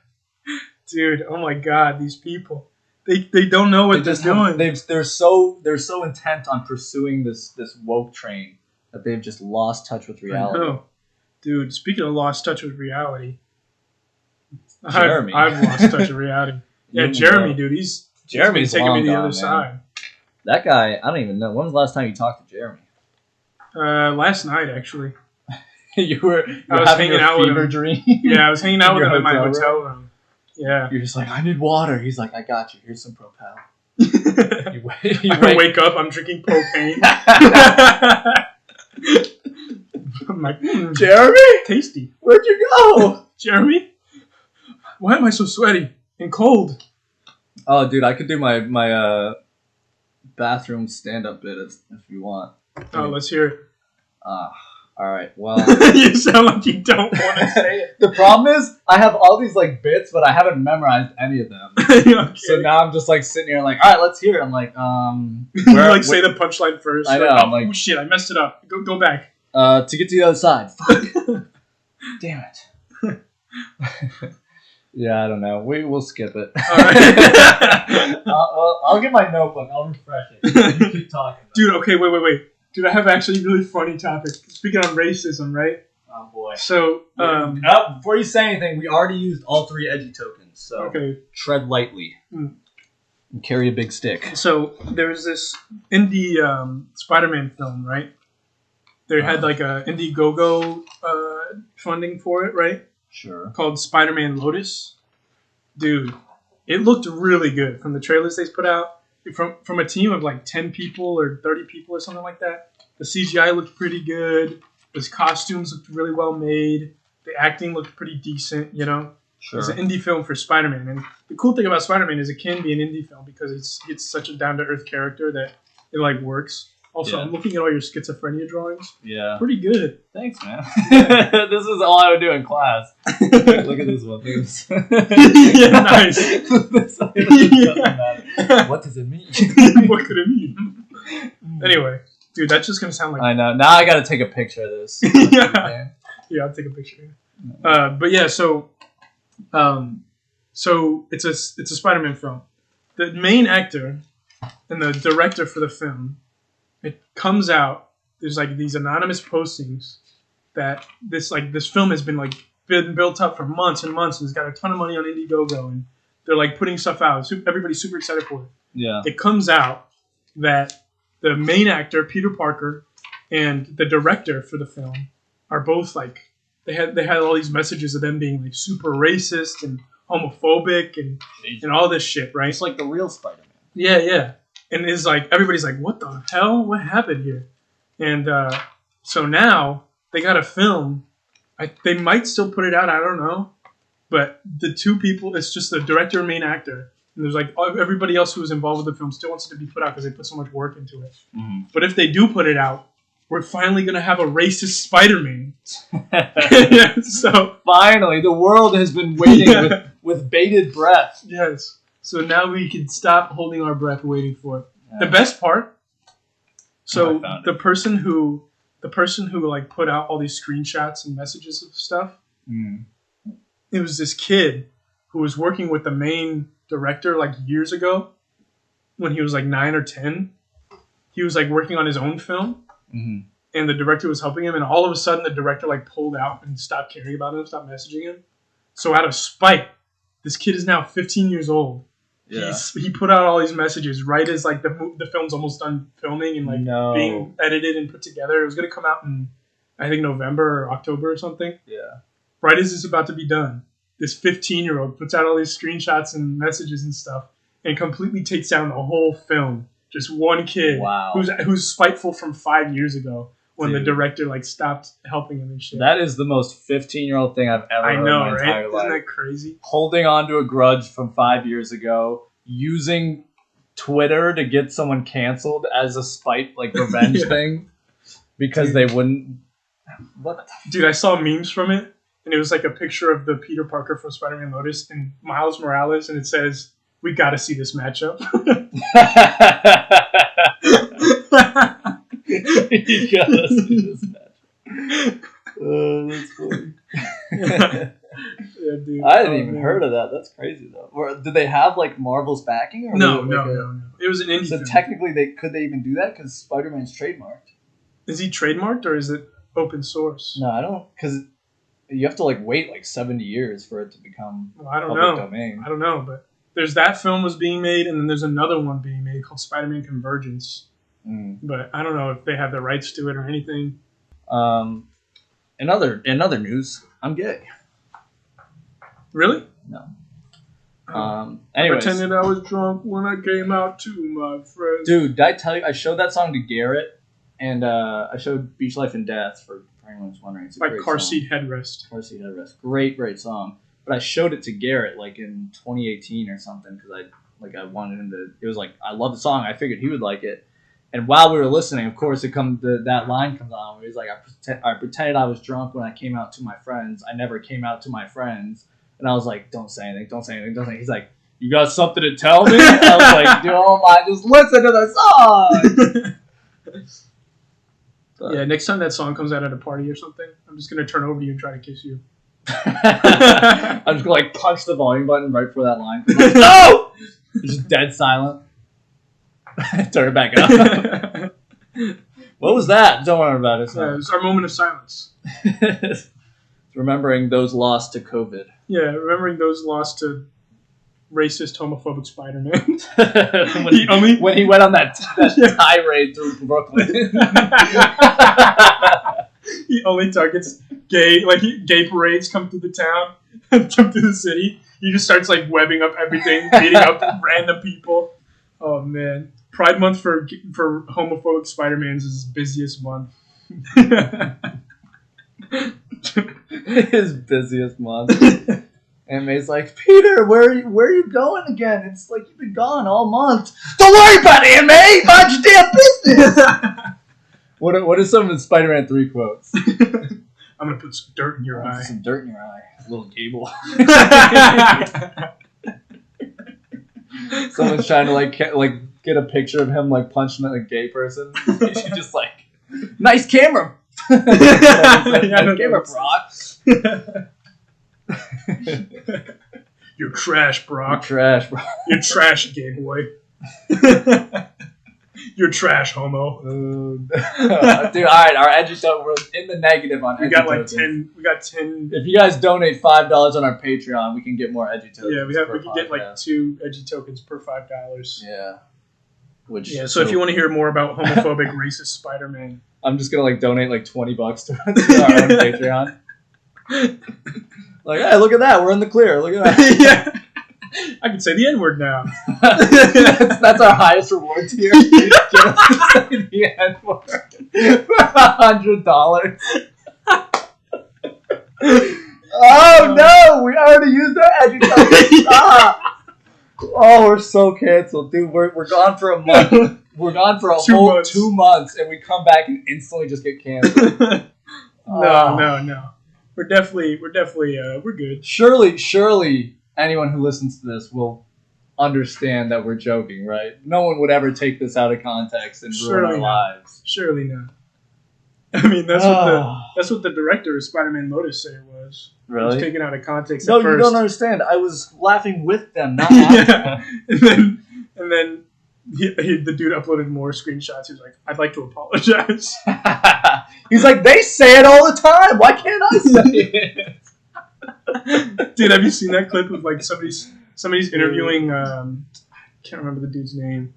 S2: Dude, oh my god, these people. They don't know what they're doing.
S1: They're so intent on pursuing this woke train that they've just lost touch with reality.
S2: I know. Dude, speaking of lost touch with reality,
S1: Jeremy.
S2: I've lost touch with reality. Yeah, Jeremy, dude, he's
S1: Jeremy's
S2: taking me
S1: long
S2: to the
S1: gone,
S2: other
S1: man.
S2: side.
S1: That guy, I don't even know. When was the last time you talked to Jeremy?
S2: Last night, actually.
S1: you were
S2: I was
S1: having
S2: hanging
S1: a
S2: out with
S1: fever
S2: him.
S1: dream.
S2: Yeah, I was hanging out with
S1: your
S2: him in my
S1: hotel
S2: hotel room. Yeah.
S1: You're just I need water. He's like, I got you. Here's some Propel.
S2: I wake up, I'm drinking propane. I'm like,
S1: Jeremy?
S2: tasty.
S1: Where'd you go?
S2: Jeremy? Why am I so sweaty and cold?
S1: Oh, dude, I could do my bathroom stand-up bit if you want.
S2: Oh, let's hear it.
S1: All right. Well,
S2: You sound like you don't want to say it.
S1: the problem is I have all these bits, but I haven't memorized any of them.
S2: Okay.
S1: So now I'm just sitting here all right, let's hear it. I'm like,
S2: You say the punchline first.
S1: I know,
S2: Like,
S1: I'm
S2: oh
S1: like-
S2: shit, I messed it up. Go back.
S1: To get to the other side. Fuck. Damn it. Yeah, I don't know. We'll skip it.
S2: All right.
S1: I'll get my notebook. I'll refresh it. You keep talking.
S2: Dude, okay, wait. Dude, I have actually a really funny topic. Speaking of racism, right?
S1: Oh, boy.
S2: So,
S1: before you say anything, we already used all 3 edgy tokens, so
S2: okay.
S1: Tread lightly. And carry a big stick.
S2: So, there was this indie Spider-Man film, right? They had like a Indiegogo funding for it, right?
S1: Sure.
S2: Called Spiderman Lotus. Dude, it looked really good from the trailers they put out. From a team of like 10 people or 30 people or something like that. The CGI looked pretty good. His costumes looked really well made. The acting looked pretty decent, you know?
S1: Sure.
S2: It's an indie film for Spider-Man. And the cool thing about Spider-Man is it can be an indie film because it's such a down-to-earth character that it like works. Also, I'm looking at all your schizophrenia drawings.
S1: Yeah.
S2: Pretty good.
S1: Thanks, man. This is all I would do in class. Look at this one. Look at this.
S2: Yeah, nice.
S1: What does it mean?
S2: What could it mean? Anyway, dude, that's just going to sound like...
S1: I know. Now I got to take a picture of this.
S2: Yeah, I'll take a picture. But yeah, so it's a Spider-Man film. The main actor and the director for the film, it comes out, there's like these anonymous postings that this film has been built up for months and months and it's got a ton of money on Indiegogo and they're like putting stuff out. Everybody's super excited for it.
S1: Yeah.
S2: It comes out that the main actor, Peter Parker, and the director for the film are both like they had all these messages of them being like super racist and homophobic and all this shit, right?
S1: It's like the real Spider-Man.
S2: Yeah. And it's like everybody's like, what the hell? What happened here? And so now they got a film. They might still put it out. I don't know. But the 2 people, it's just the director and main actor. And there's like everybody else who was involved with the film still wants it to be put out because they put so much work into it. Mm-hmm. But if they do put it out, we're finally going to have a racist Spider-Man. Yeah, so
S1: finally, the world has been waiting with bated breath.
S2: Yes. So now we can stop holding our breath waiting for it. Yeah. The best part, so the person who like put out all these screenshots and messages of stuff, it was this kid who was working with the main director like years ago when he was like 9 or 10. He was like working on his own film and the director was helping him and all of a sudden the director like pulled out and stopped caring about him, stopped messaging him. So out of spite, this kid is now 15 years old. Yeah. He put out all these messages right as like the film's almost done filming and like being edited and put together. It was going to come out in I think November or October or something. Yeah. Right as it's about to be done, this 15-year-old puts out all these screenshots and messages and stuff and completely takes down the whole film. Just one kid who's spiteful from 5 years ago when the director like stopped helping him and shit.
S1: That is the most 15-year-old thing I've ever heard in my entire life.
S2: Isn't that crazy?
S1: Holding on to a grudge from 5 years ago, using Twitter to get someone canceled as a spite, like revenge thing, because they wouldn't. What?
S2: Dude, I saw memes from it, and it was like a picture of the Peter Parker from Spider-Man Lotus and Miles Morales, and it says, "We got to see this matchup."
S1: You gotta see this match. That's funny. Yeah, dude. I hadn't even heard of that. That's crazy though. Did they have like Marvel's backing? Or
S2: No. It was an indie.
S1: So
S2: film.
S1: Technically, could they even do that? Because Spider-Man's trademarked.
S2: Is he trademarked or is it open source?
S1: No, I don't. Because you have to like wait like 70 years for it to become public domain.
S2: I don't know, but there's that film was being made, and then there's another one being made called Spider-Man Convergence. But I don't know if they have the rights to it or anything.
S1: In other news, I'm gay.
S2: Really?
S1: No.
S2: I pretended I was drunk when I came out to my friends.
S1: Dude, did I tell you? I showed that song to Garrett, and I showed Beach Life and Death for anyone who's wondering. It's a great
S2: Car
S1: song.
S2: Seat Headrest.
S1: Car Seat Headrest. Great song. But I showed it to Garrett like in 2018 or something because I wanted him to. It was like I love the song. I figured he would like it. And while we were listening, of course, that line comes on. Where he's like, I pretended I was drunk when I came out to my friends. I never came out to my friends. And I was like, don't say anything. He's like, you got something to tell me? I was like, dude, oh my, just listen to the song. But.
S2: Yeah, next time that song comes out at a party or something, I'm just gonna turn over to you and try to kiss you.
S1: I'm just gonna like punch the volume button right before that line. Like, no! It's just dead silent. Turn it back up. What was that? Don't worry about it.
S2: It's our moment of silence.
S1: Remembering those lost to COVID.
S2: Yeah, remembering those lost to racist, homophobic Spider-Man.
S1: when he went on that tirade through Brooklyn.
S2: He only targets gay parades come through the town, come through the city. He just starts like webbing up everything, beating up random people. Oh man, Pride Month for homophobic Spider-Mans is his busiest month.
S1: His busiest month. And May's like, Peter, where are you going again? It's like you've been gone all month. Don't worry about it, May. Mind your damn business. What are some of the Spider-Man 3 quotes?
S2: I'm gonna put some dirt in your eye.
S1: Some dirt in your eye, little Gable. Someone's trying to like get a picture of him like punching a gay person. She's just like, nice camera. Nice camera, Brock.
S2: You're trash, Brock.
S1: You're trash, Brock.
S2: You're trash, gay boy. You're trash, homo.
S1: Dude, alright, our edutainment, we're in the negative on edutainment.
S2: We got 10.
S1: If you guys donate $5 on our Patreon, we can get more edutainment.
S2: Yeah, we can get like 2 edgy tokens per $5.
S1: Yeah.
S2: So if you want to hear more about homophobic, racist Spider-Man,
S1: I'm just gonna like donate like $20 to our own Patreon. Like, hey, look at that, we're in the clear. Look at that.
S2: Yeah. I can say the N-word now.
S1: that's our highest reward tier. Just say the N-word for $100. Oh no, we already used our edutainment. Stop. Oh, we're so canceled, dude. We're gone for a month. We're gone for a whole 2 months, and we come back and instantly just get canceled.
S2: No. We're definitely we're good.
S1: Surely anyone who listens to this will understand that we're joking, right? No one would ever take this out of context and ruin our lives.
S2: Surely not. I mean, that's what the director of Spiderman Lotus said it was.
S1: Really?
S2: It was taken out of context.
S1: No,
S2: at first.
S1: You don't understand. I was laughing with them, not at them.
S2: And then the dude uploaded more screenshots. He was like, "I'd like to apologize."
S1: He's like, "They say it all the time. Why can't I say it?"
S2: Dude, have you seen that clip of like somebody's interviewing? I can't remember the dude's name,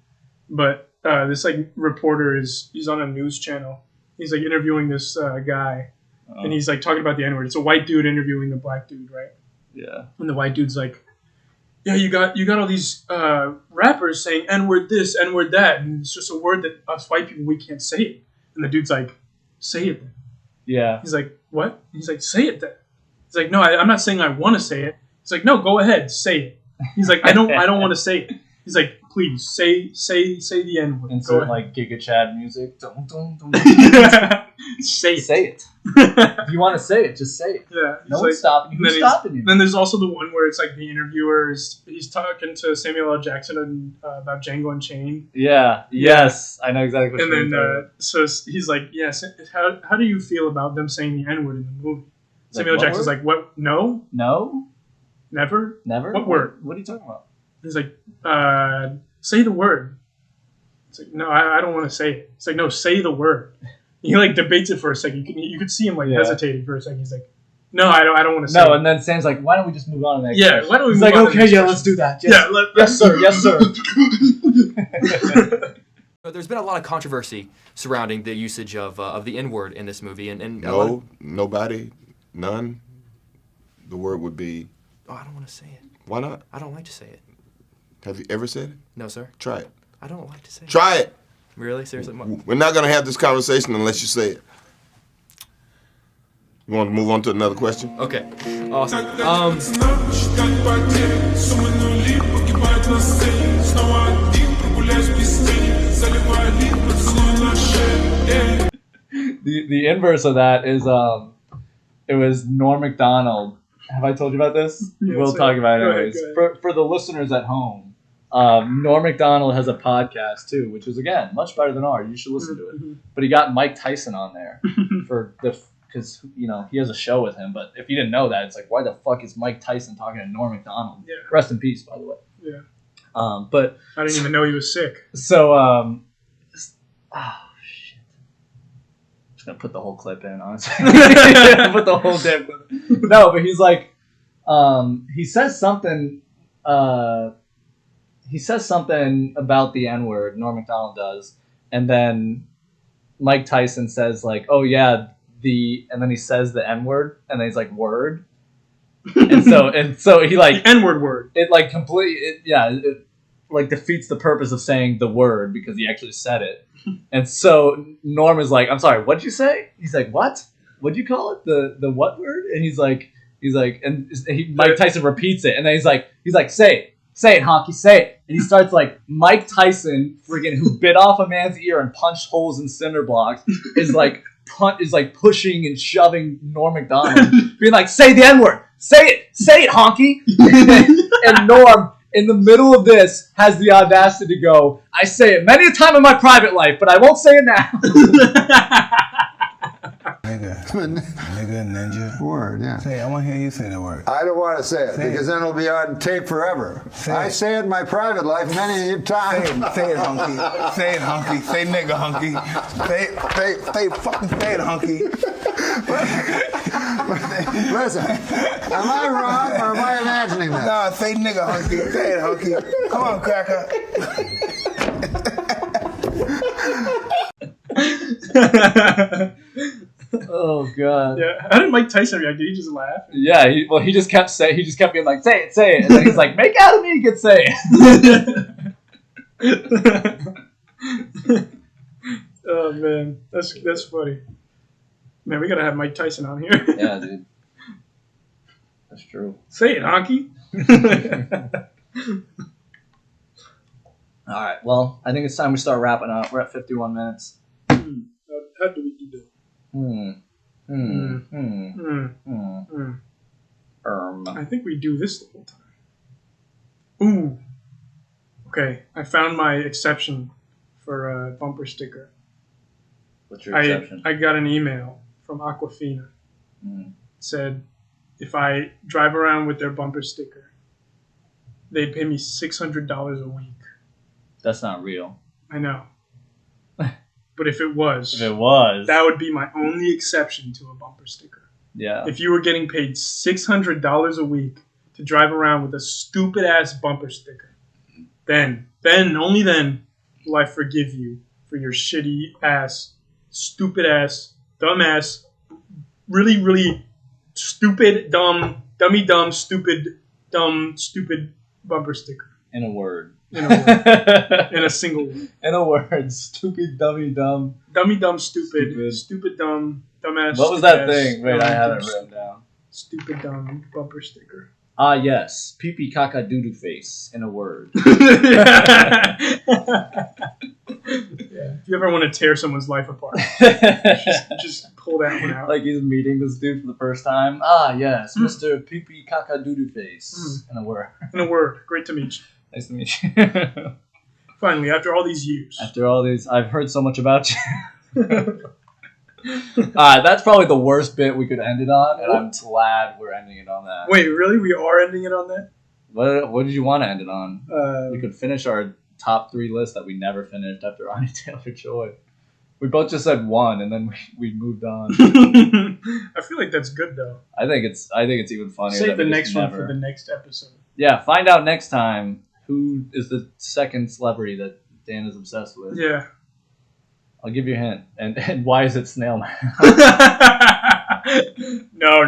S2: but this like reporter he's on a news channel. He's like interviewing this guy, and he's like talking about the N-word. It's a white dude interviewing a black dude, right?
S1: Yeah.
S2: And the white dude's like, "Yeah, you got all these rappers saying N-word this, N-word that, and it's just a word that us white people, we can't say it." And the dude's like, "Say it then."
S1: Yeah.
S2: He's like, "What?" He's like, "Say it then." He's like, "No, I'm not saying I want to say it." He's like, "No, go ahead, say it." He's like, I don't want to say it." He's like, "Please say the N-word."
S1: Insert like Giga Chad music.
S2: Say it.
S1: Say it. If you want to say it, just say it.
S2: Yeah.
S1: No one's stopping you. Who's stopping you?
S2: Then there's also the one where it's like the interviewer he's talking to Samuel L. Jackson about Django Unchained.
S1: Yeah. Yes. I know exactly what you're
S2: saying. So he's like, "Yes. How do you feel about them saying the N-word in the movie?" Samuel L. Jackson's like, "What? No? Never? What word?
S1: What are you talking about?"
S2: He's like, "Say the word." It's like, "No, I don't want to say it." It's like, "No, say the word." He like debates it for a second. You could see him like hesitating for a second. He's like, "No, I don't want to say it."
S1: No, and then Sam's like, "Why don't we just move on to the next question?"
S2: Why don't we
S1: He's
S2: move
S1: like,
S2: on
S1: "Okay, yeah, let's do that." Yes, sir. Yes, sir.
S3: There's been a lot of controversy surrounding the usage of the N-word in this movie, and
S4: nobody, none. The word would be.
S3: Oh, I don't want to say it.
S4: Why not?
S3: I don't like to say it.
S4: Have you ever said it?
S3: No, sir.
S4: Try it.
S3: I don't like to say it.
S4: Try it.
S3: Really? Seriously?
S4: We're not going to have this conversation unless you say it. You want to move on to another question?
S3: Okay. Awesome.
S1: The inverse of that is it was Norm Macdonald. Have I told you about this?
S2: Yeah,
S1: we'll talk about it
S2: go
S1: anyways.
S2: ahead.
S1: For the listeners at home, Norm Macdonald has a podcast too, which is again much better than ours. You should listen to it. But he got Mike Tyson on there because he has a show with him. But if you didn't know that, it's like, why the fuck is Mike Tyson talking to Norm Macdonald?
S2: Yeah.
S1: Rest in peace, by the way.
S2: Yeah.
S1: But
S2: I didn't even know he was sick.
S1: So shit. I'm just gonna put the whole clip in, honestly. Put the whole damn clip in. No, but he's like, he says something. He says something about the N-word, Norm Macdonald does, and then Mike Tyson says like, "Oh yeah, and then he says the N-word, and then he's like, "Word," and so he like
S2: the N-word word.
S1: It like it like defeats the purpose of saying the word because he actually said it, and so Norm is like, "I'm sorry, what'd you say?" He's like, "What? What'd you call it? The what word?" And he's like, Mike Tyson repeats it, and then he's like, Say it, honky, say it. And he starts like Mike Tyson, friggin' who bit off a man's ear and punched holes in cinder blocks, is like pushing and shoving Norm Macdonald, being like, say the N-word, say it, honky. And Norm, in the middle of this, has the audacity to go, I say it many a time in my private life, but I won't say it now.
S5: Nigga, ninja.
S6: Word, yeah.
S5: Say it. I want to hear you say the word.
S6: I don't want to say it
S5: Say
S6: because
S5: it.
S6: then it'll be on tape forever. I
S5: it.
S6: say it in my private life many times.
S5: Say it, hunky. Say it, hunky. Say nigga, hunky. Fucking say it, hunky.
S6: Listen, am I wrong or am I imagining that?
S5: Nah, say nigga, hunky. Say it, hunky. Come on, cracker.
S1: Oh god.
S2: Yeah. How did Mike Tyson react? Did he just laugh?
S1: Yeah, he just kept being like, say it, and then he's like, make out of me, you can say it.
S2: Oh man, that's funny. Man, we gotta have Mike Tyson on here.
S1: Yeah, dude. That's true.
S2: Say it, honky.
S1: All right. Well, I think it's time we start wrapping up. We're at 51 minutes.
S2: How do we do that? I think we do this the whole time. Ooh. Okay, I found my exception for a bumper sticker.
S1: What's your exception?
S2: I got an email from Aquafina.
S1: Mm.
S2: It said if I drive around with their bumper sticker, they'd pay me $600 a week.
S1: That's not real.
S2: I know. But if it was, that would be my only exception to a bumper sticker.
S1: Yeah.
S2: If you were getting paid $600 a week to drive around with a stupid ass bumper sticker, then only then will I forgive you for your shitty ass, stupid ass, dumb ass, really, really stupid, dumb, dumb, stupid bumper sticker.
S1: In a word.
S2: In a word. In a single word.
S1: In a word. Stupid, dummy, dumb.
S2: Dummy, dumb, stupid, dumb, dumbass.
S1: What was that thing? Wait, I have it written down.
S2: Stupid, dumb bumper sticker.
S1: Ah, yes. Pee-pee, caca, doo-doo face. In a word.
S2: Yeah. If you ever want to tear someone's life apart, just pull that one out.
S1: Like he's meeting this dude for the first time. Ah, yes. Mr. Pee-pee, caca, doo-doo face. In a word.
S2: In a word. Great to meet you.
S1: Nice to meet you.
S2: Finally, after all these years.
S1: After all these, I've heard so much about you. That's probably the worst bit we could end it on, and I'm glad we're ending it on that.
S2: Wait, really? We are ending it on that?
S1: What did you want to end it on? We could finish our top 3 list that we never finished after Anya Taylor-Joy. We both just said one, and then we moved on.
S2: I feel like that's good, though.
S1: I think it's even funnier.
S2: Save the next one for the next episode.
S1: Yeah, find out next time who is the second celebrity that Dan is obsessed with.
S2: Yeah.
S1: I'll give you a hint. And why is it Snail Man?
S2: No.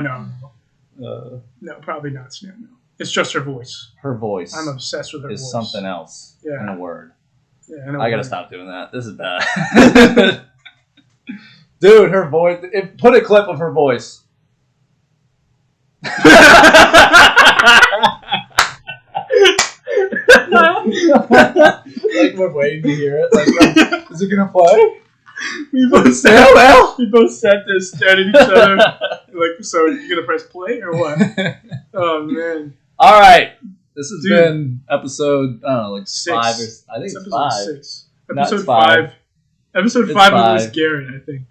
S2: No, probably not Snail Man. It's just her voice.
S1: Her voice.
S2: I'm obsessed with her voice.
S1: Is something else.
S2: Yeah.
S1: In a word.
S2: Yeah, in a
S1: I gotta
S2: word.
S1: stop doing that. This is bad. Dude, her voice. Put a clip of her voice. Like we're waiting to hear it. Like, is it gonna play?
S2: We both sat there staring at each other. Like, so you gonna press play or what? Oh man!
S1: All right, This has
S2: Dude.
S1: been episode, I don't know, like
S2: 6.
S1: 5 or... I think it's
S2: episode
S1: 5.
S2: 6.
S1: No, it's
S2: Episode
S1: 5.
S2: 5. Episode
S1: It's
S2: 5
S1: 5.
S2: was Garrett, I think.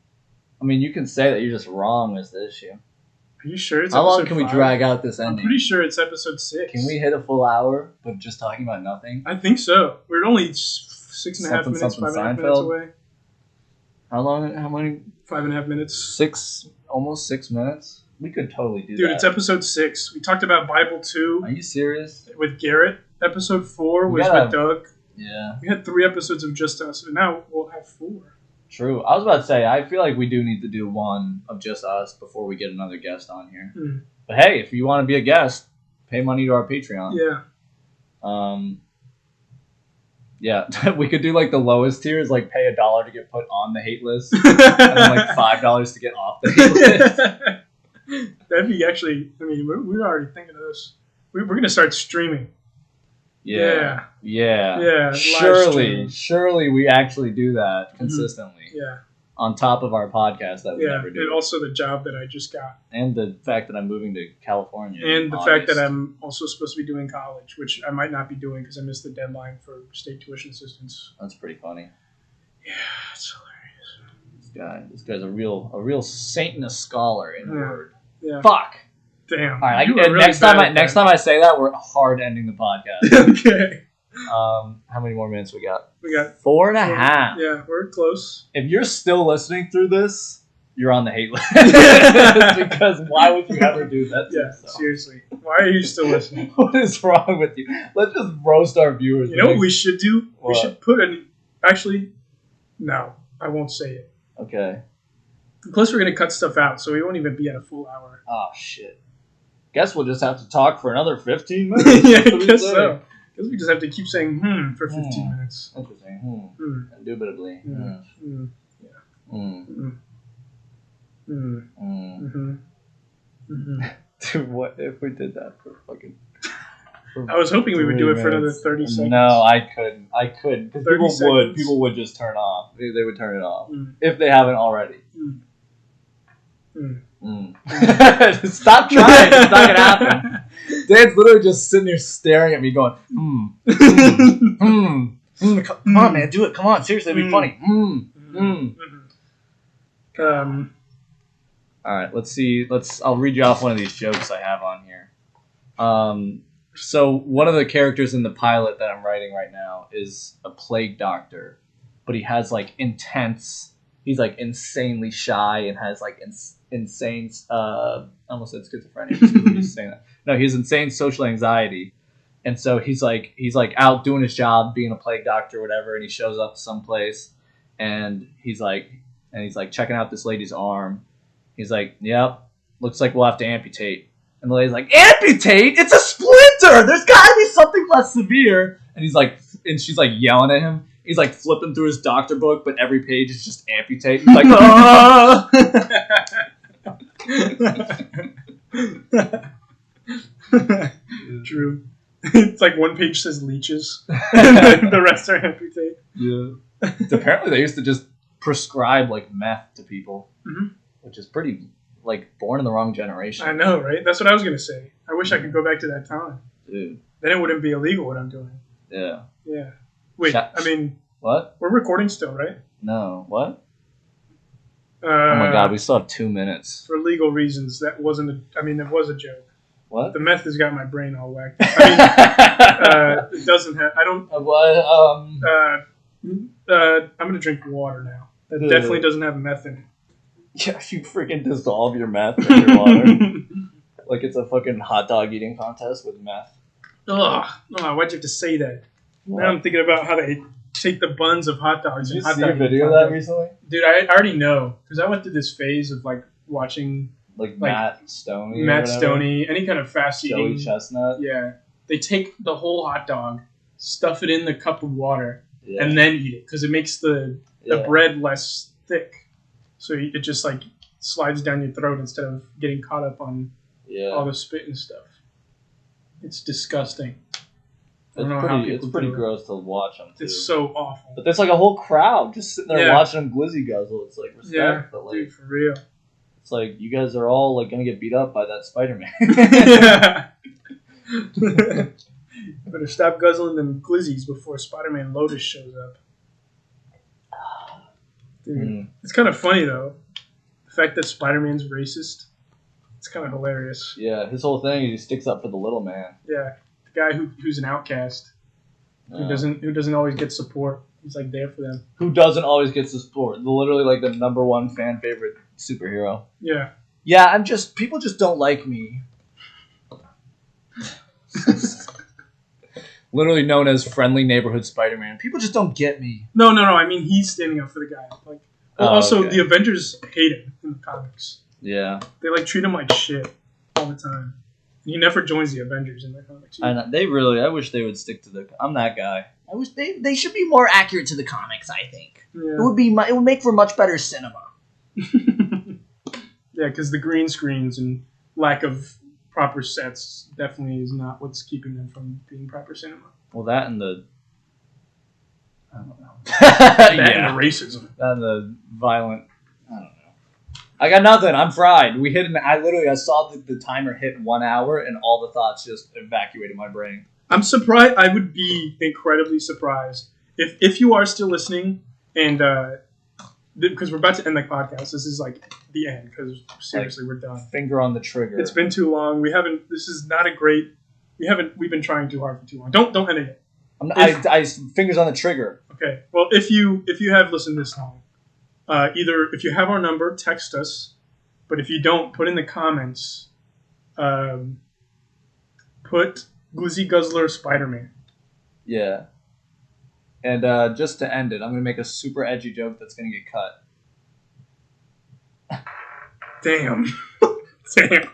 S1: I mean, you can say that you're just wrong is the issue.
S2: Are you sure it's
S1: How long
S2: episode
S1: can we
S2: 5?
S1: drag out this
S2: I'm
S1: ending?
S2: pretty sure it's episode 6.
S1: Can we hit a full hour of just talking about nothing?
S2: I think so. We're only 6.5
S1: Something,
S2: minutes,
S1: something
S2: 5.5 minutes
S1: Seinfeld?
S2: away.
S1: How long? How many?
S2: 5.5 minutes.
S1: 6, almost 6 minutes? We could totally do
S2: Dude,
S1: that.
S2: it's episode 6. We talked about Bible 2
S1: Are you serious?
S2: with Garrett. Episode 4 was
S1: Yeah.
S2: with Doug.
S1: Yeah,
S2: We had 3 episodes of just us, and now we'll have 4.
S1: true. I was about to say, I feel like we do need to do one of just us before we get another guest on here.
S2: Hmm.
S1: But hey, if you want to be a guest, pay money to our Patreon.
S2: Yeah.
S1: Yeah, we could do like the lowest tier is like pay $1 to get put on the hate list, and then like $5 to get off the hate list.
S2: That'd be actually, I mean, we're already thinking of this. We're going to start streaming.
S1: Yeah.
S2: Yeah, live
S1: Surely we actually do that consistently
S2: Yeah.
S1: on top of our podcast that we
S2: Yeah.
S1: never do.
S2: And also the job that I just got.
S1: And the fact that I'm moving to California.
S2: And
S1: in
S2: the fact that
S1: August.
S2: I'm also supposed to be doing college, which I might not be doing because I missed the deadline for state tuition assistance.
S1: That's pretty funny.
S2: Yeah, it's hilarious.
S1: This guy's a real saint and a scholar in the
S2: Yeah.
S1: word.
S2: Yeah.
S1: Fuck.
S2: Damn.
S1: All right.
S2: You were really
S1: next
S2: bad
S1: time
S2: at
S1: next
S2: that.
S1: time I say that, we're hard ending the podcast.
S2: Okay.
S1: How many more minutes we got?
S2: We got
S1: 4.5.
S2: Yeah, we're close.
S1: If you're still listening through this, you're on the hate list. Because why would you ever do that to
S2: Yeah,
S1: yourself?
S2: seriously. Why are you still listening?
S1: What is wrong with you? Let's just roast our viewers.
S2: You know what we should do?
S1: What?
S2: We should put an... Actually, no. I won't say it.
S1: Okay.
S2: Plus, we're going to cut stuff out, so we won't even be at a full hour.
S1: Oh, shit. Guess we'll just have to talk for another 15 minutes.
S2: Yeah,
S1: That's what
S2: I
S1: we
S2: guess
S1: say.
S2: so. Because we just have to keep saying for 15 minutes.
S1: Interesting. Indubitably.
S2: Mm.
S1: Mm.
S2: Mm.
S1: Mm.
S2: Mm-hmm. Mm-hmm.
S1: Dude, what if we did that for fucking...
S2: I was hoping we would do it for
S1: 3
S2: another
S1: minutes?
S2: 30 seconds.
S1: No, I couldn't. Because
S2: 30
S1: people
S2: seconds.
S1: People would just turn off. They would turn it off.
S2: Mm.
S1: If they haven't already.
S2: Mm. Mm.
S1: Mm. Stop trying. It's not gonna happen. Dan's literally just sitting there staring at me, going, come on, man, do it. Come on, seriously, it'd be funny. All right, let's see. I'll read you off one of these jokes I have on here. So one of the characters in the pilot that I'm writing right now is a plague doctor, but he has like intense. He's like insanely shy and has like insane. I almost said schizophrenia. Just saying that. No, he has insane social anxiety, and so he's like out doing his job, being a plague doctor or whatever, and he shows up someplace, and he's like checking out this lady's arm. He's like, "Yep, looks like we'll have to amputate." And the lady's like, "Amputate? It's a splinter! There's gotta be something less severe." And she's like yelling at him. He's like flipping through his doctor book, but every page is just amputate. He's like, "Ah!"
S2: True. It's like one page says leeches, and then the rest are amputate.
S1: Yeah. Apparently, they used to just prescribe like meth to people, which is pretty like born in the wrong generation.
S2: I know, right? That's what I was gonna say. I wish I could go back to that time.
S1: Dude.
S2: Then it wouldn't be illegal what I'm doing.
S1: Yeah.
S2: Yeah. Wait,
S1: Sh-
S2: I mean,
S1: What?
S2: we're recording still, right?
S1: No. What? Oh my god, we still have 2 minutes.
S2: For legal reasons, that wasn't it was a joke.
S1: What?
S2: The meth has got my brain all whacked. I mean, it doesn't have. I don't.
S1: What?
S2: I'm gonna drink water now. That definitely doesn't have meth in it.
S1: Yeah, you freaking dissolve your meth in your water. Like it's a fucking hot dog eating contest with meth.
S2: Ugh. Oh, why'd you have to say that?
S1: What?
S2: Now I'm thinking about how they take the buns of hot dogs.
S1: Did you
S2: and hot
S1: see a
S2: dog
S1: video of
S2: content.
S1: that recently?
S2: Dude, I already know because I went through this phase of like watching
S1: Like Matt Stoney.
S2: Matt Stoney, any kind of fast
S1: Joey
S2: eating.
S1: Chestnut.
S2: Yeah, they take the whole hot dog, stuff it in the cup of water,
S1: Yeah.
S2: and then eat it because it makes the bread less thick. So it just like slides down your throat instead of getting caught up on all the spit and stuff. It's disgusting. I don't know how
S1: It's
S2: people
S1: pretty
S2: do it.
S1: gross to watch them too.
S2: It's so awful.
S1: But there's like a whole crowd just sitting there
S2: Yeah.
S1: watching them glizzy guzzle. It's like respect,
S2: Yeah,
S1: but like
S2: dude, for real.
S1: it's like you guys are all like gonna get beat up by that Spiderman.
S2: Better stop guzzling them glizzies before Spiderman Lotus shows up. Dude, It's kind of funny though. The fact that Spider-Man's racist. It's kind of hilarious.
S1: Yeah, his whole thing is he sticks up for the little man.
S2: Yeah, the guy who's an outcast, who doesn't always get support. He's like there for them.
S1: Who doesn't always get support? Literally like the number one fan favorite superhero.
S2: Yeah.
S1: Yeah, people just don't like me. Literally known as friendly neighborhood Spider-Man. People just don't get me.
S2: No. I mean, he's standing up for the guy. Like, also,
S1: okay.
S2: the Avengers hate him in the comics.
S1: Yeah.
S2: They like treat him like shit all the time. He never joins the Avengers in the comics.
S1: I wish they would stick to I'm that guy.
S7: I wish they should be more accurate to the comics. I think
S2: Yeah.
S7: it would make for much better cinema.
S2: Yeah, because the green screens and lack of proper sets definitely is not what's keeping them from being proper cinema.
S1: Well, that and the... I don't know.
S2: That and the racism.
S1: That and the violent... I don't know. I got nothing. I'm fried. I saw the timer hit 1 hour and all the thoughts just evacuated my brain.
S2: I'm surprised. I would be incredibly surprised if you are still listening and because we're about to end the podcast. This is like the end because seriously, we're done.
S1: Finger on the trigger.
S2: It's been too long. This is not a great. We've been trying too hard for too long. Don't end it.
S1: I fingers on the trigger.
S2: Okay. Well, if you have listened this long, either if you have our number, text us. But if you don't, put in the comments. Put Glizzy Guzzler Spider-Man.
S1: Yeah. And just to end it, I'm going to make a super edgy joke that's going to get cut.
S2: Damn. Damn.